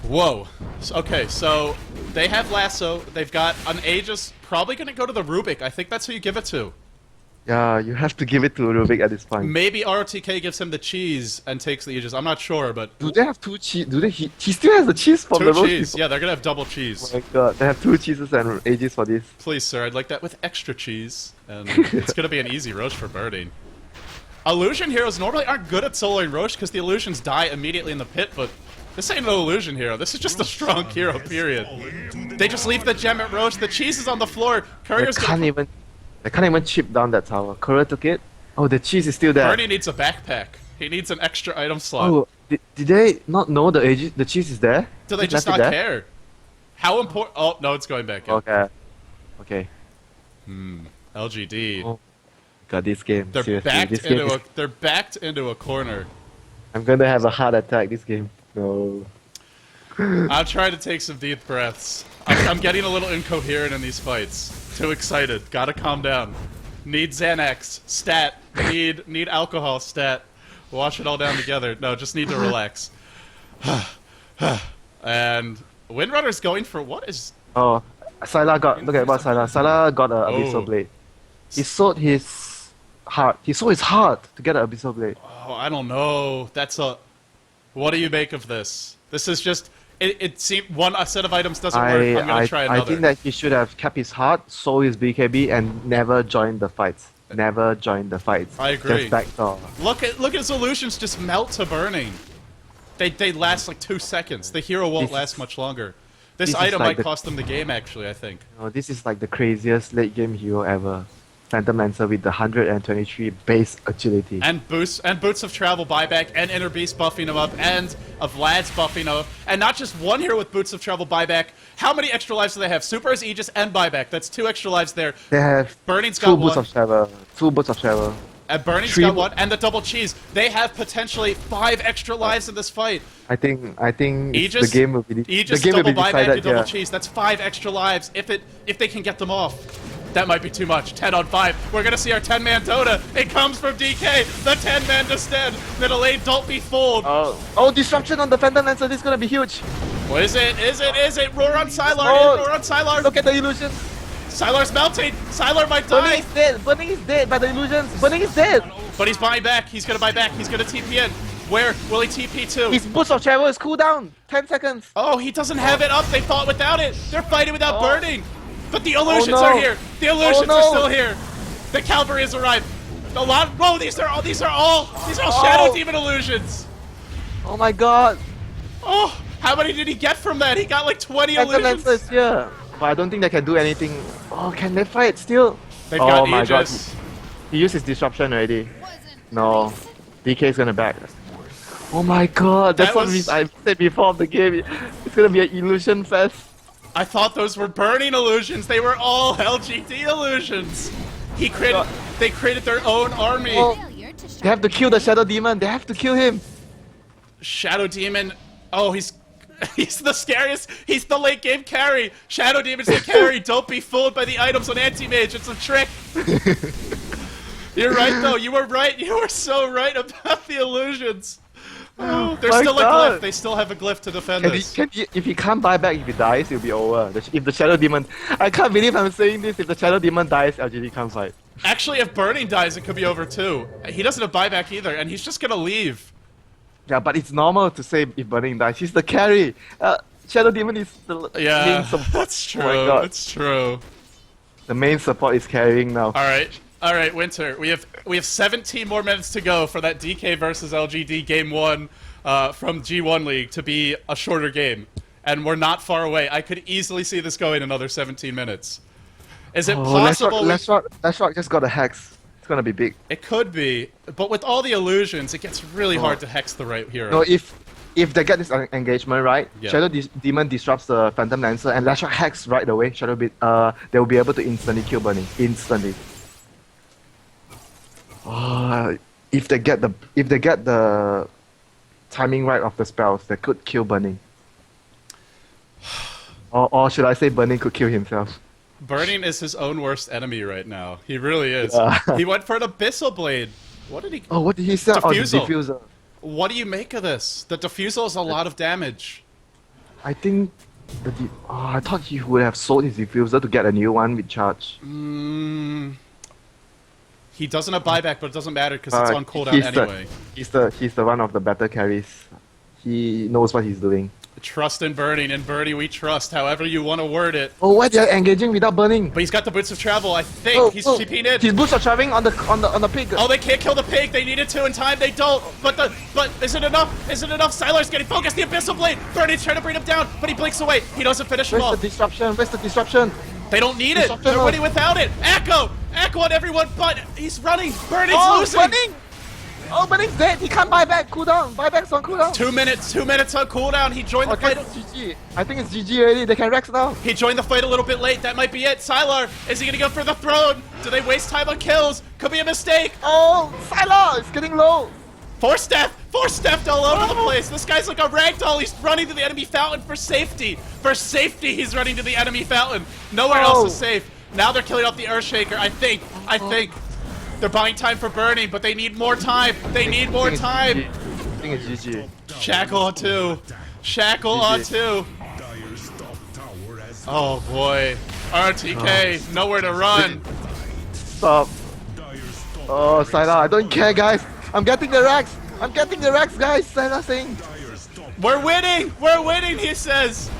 Whoa. Okay, so they have lasso. They've got an Aegis. Probably going to go to the Rubik. I think that's who you give it to. Yeah, you have to give it to Rubik at this point. Maybe RTK gives him the cheese and takes the Aegis. I'm not sure, but Do they have 2 cheese? Do they? He still has the cheese from the two roast cheese. before. Yeah, they're going to have double cheese. Oh my god, they have 2 cheeses and ages for this. Please, sir, I'd like that with extra cheese. And it's going to be an easy roast for birding. Illusion heroes normally aren't good at soloing Roche because the illusions die immediately in the pit, but this ain't no illusion hero. This is just a strong hero, period. They just leave the gem at Roche. The cheese is on the floor. Courier's gonna... They can't even chip down that tower. Courier took it. Oh, the cheese is still there. Bernie needs a backpack. He needs an extra item slot. Oh, did they not know the cheese is there? Do they just not care? How important? Oh, no, it's going back in. Okay. Okay. LGD. Oh. God, this game. They're seriously, backed this game into is- they're backed into a corner. I'm gonna have a heart attack this game. No. I'm trying to take some deep breaths. I'm getting a little incoherent in these fights. Too excited. Gotta calm down. Need Xanax. Stat. Need alcohol. Stat. Wash it all down together. No, just need to relax. And Windrunner's going for what is... Oh, Sylar got. Look at what Sylar. Sylar got an Abyssal Blade. He sold his heart. He sold his heart to get an Abyssal Blade. Oh, I don't know. That's a... What do you make of this? This is just... It seemed a set of items doesn't work. I'm gonna try another. I think that he should have kept his heart, sold his BKB, and never joined the fights. Never joined the fights. I agree. Just backdoor. Look at solutions just melt to burning. They last like 2 seconds. The hero won't last much longer. This this is item like might cost them the game, actually, I think. Oh, this is like the craziest late game hero ever. Phantom Lancer with the 123 base agility. And boots of travel buyback, and Inner Beast buffing him up, and a Vlad's buffing him up. And not just one hero with boots of travel buyback. How many extra lives do they have? Super's Aegis and buyback. That's 2 extra lives there. They have Burning's 2 got boots one. of travel. 2 boots of travel. And Burning's 3 got one, and the double cheese. They have potentially 5 extra lives in this fight. I think Aegis, the game will be Aegis the game will double be buyback decided and double here. cheese. That's 5 extra lives if they can get them off. That might be too much. 10 on 5. We're gonna see our 10-man Dota. It comes from DK. The 10-man Dested. Middle lane, don't be fooled. Oh, disruption on the Phantom Lancer. This is gonna be huge. What is it? Is it? Roar on Sylar. Oh, Roar on Sylar. Look at the illusions. Sylar's melting. Sylar might Burning die. is dead. Burning is dead by the illusions. Burning is dead. But he's buying back. He's gonna buy back. He's gonna TP in. Where will he TP to? His boots of travel is cooldown. 10 seconds. Oh, he doesn't have it up. They fought without it. They're fighting without burning. But the illusions no. are here. The illusions no. are still here. The cavalry has arrived. A lot. Whoa, these are all Shadow Demon illusions. Oh my god. Oh, how many did he get from that? He got like 20 Phantom Lancer illusions. is here. But I don't think they can do anything. Oh, can they fight still? They've Oh got my god. Aegis. He used his disruption already. No. DK is gonna back. Oh my god. That's That what was- I said before of the game. It's gonna be an illusion fest. I thought those were burning illusions. They were all LGD illusions. They created their own army. Oh, they have to kill the Shadow Demon. They have to kill him. Shadow Demon. Oh, he's the scariest. He's the late game carry. Shadow Demon's the carry. Don't be fooled by the items on Anti-Mage. It's a trick. You're right, though. You were right. You were so right about the illusions. Oh, there's My still a God. glyph. They still have a glyph to defend this. If he can't buy back, if he dies, it'll be over. If the Shadow Demon... I can't believe I'm saying this. If the Shadow Demon dies, LGD can't fight. Actually, if Burning dies, it could be over, too. He doesn't have buyback either, and he's just gonna leave. Yeah, but it's normal to say if Burning dies. He's the carry. Shadow Demon is the main Yeah, support. that's Oh my true. god. That's true. The main support is carrying now. All right, Winter. We have 17 more minutes to go for that DK versus LGD game 1 from G1 League to be a shorter game, and we're not far away. I could easily see this going another 17 minutes. Is it possible? Let's rock just got a hex. It's gonna be big. It could be, but with all the illusions, it gets really hard to hex the right hero. No, if they get this engagement right, Yeah. Shadow Demon disrupts the Phantom Lancer and Lashrock hacks right away. They will be able to instantly kill Burning. Instantly. If they get the timing right of the spells, they could kill Burning. Or should I say Burning could kill himself? Burning is his own worst enemy right now. He really is. He went for an Abyssal Blade. What did he... Oh, what did he say? Oh, the Diffusal. diffuser. What do you make of this? The Diffusal is a lot of damage. I think I thought he would have sold his diffuser to get a new one with charge. He doesn't have buyback, but it doesn't matter because it's on cooldown anyway. He's the one of the better carries. He knows what he's doing. Trust in Burning, and Burning we trust, however you want to word it. Oh, why they're engaging without burning? But he's got the Boots of Travel, I think. He's TP'ing in. His boots are traveling on the pig. Oh, they can't kill the pig. They needed to in time. They don't. But is it enough? Is it enough? Sylar's getting focused. The Abyssal Blade. Burning's trying to bring him down, but he blinks away. He doesn't finish him Where's off. the disruption? Where's the disruption? They don't need it. They're winning without it. Echo on everyone, but he's running. Burning's losing. Burning! Oh, Burning's dead. He can't buy back. Cooldown. Buyback's on cooldown. 2 minutes on cooldown. He joined the Okay, fight. GG. I think it's GG already. They can Rex now. He joined the fight a little bit late. That might be it. Sylar, is he gonna go for the throne? Do they waste time on kills? Could be a mistake. Oh, Sylar! It's getting low. Force death all over the place. This guy's like a ragdoll. He's running to the enemy fountain for safety. For safety, he's running to the enemy fountain. Nowhere else is safe. Now they're killing off the Earthshaker. I think. They're buying time for Burning, but they need more time. They need more time. I think it's GG. Shackle on 2. Shackle on 2. Dire's top tower has Oh boy. RTK, nowhere to run. Stop. Dire's top Oh, Sylar, I don't care, guys. I'm getting the Rex. Guys. Sylar saying. Dire's top We're winning, he says.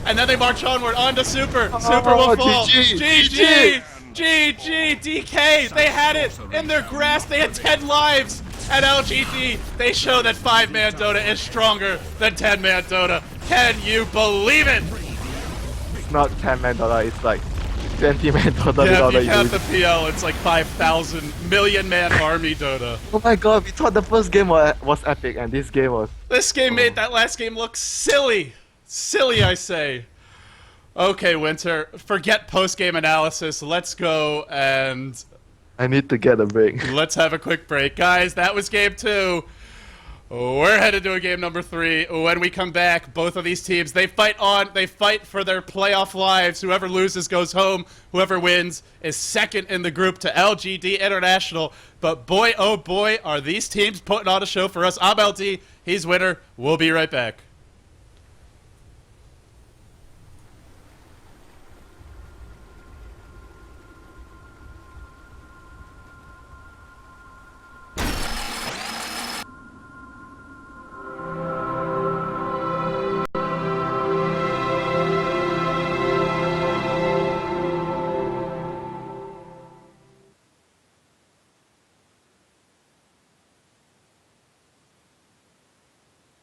And then they march onward onto Super. Super will fall. GG. GG, DK. They had it in their grasp. They had 10 lives. At LGD, they show that 5-man Dota is stronger than 10-man Dota. Can you believe it? It's not 10-man Dota, it's like 20-man Dota Yeah, without if you a count use. the PL, it's like 5,000 million-man army Dota. Oh my god, we thought the first game was epic and this game was... This game made that last game look silly. Silly, I say. Okay, Winter, forget post-game analysis. Let's go and I need to get a break. let's have a quick break. Guys, that was game 2. We're headed to a game number 3. When we come back, both of these teams, they fight for their playoff lives. Whoever loses goes home. Whoever wins is second in the group to LGD International. But boy, oh boy, are these teams putting on a show for us. I'm LD, he's Winner. We'll be right back.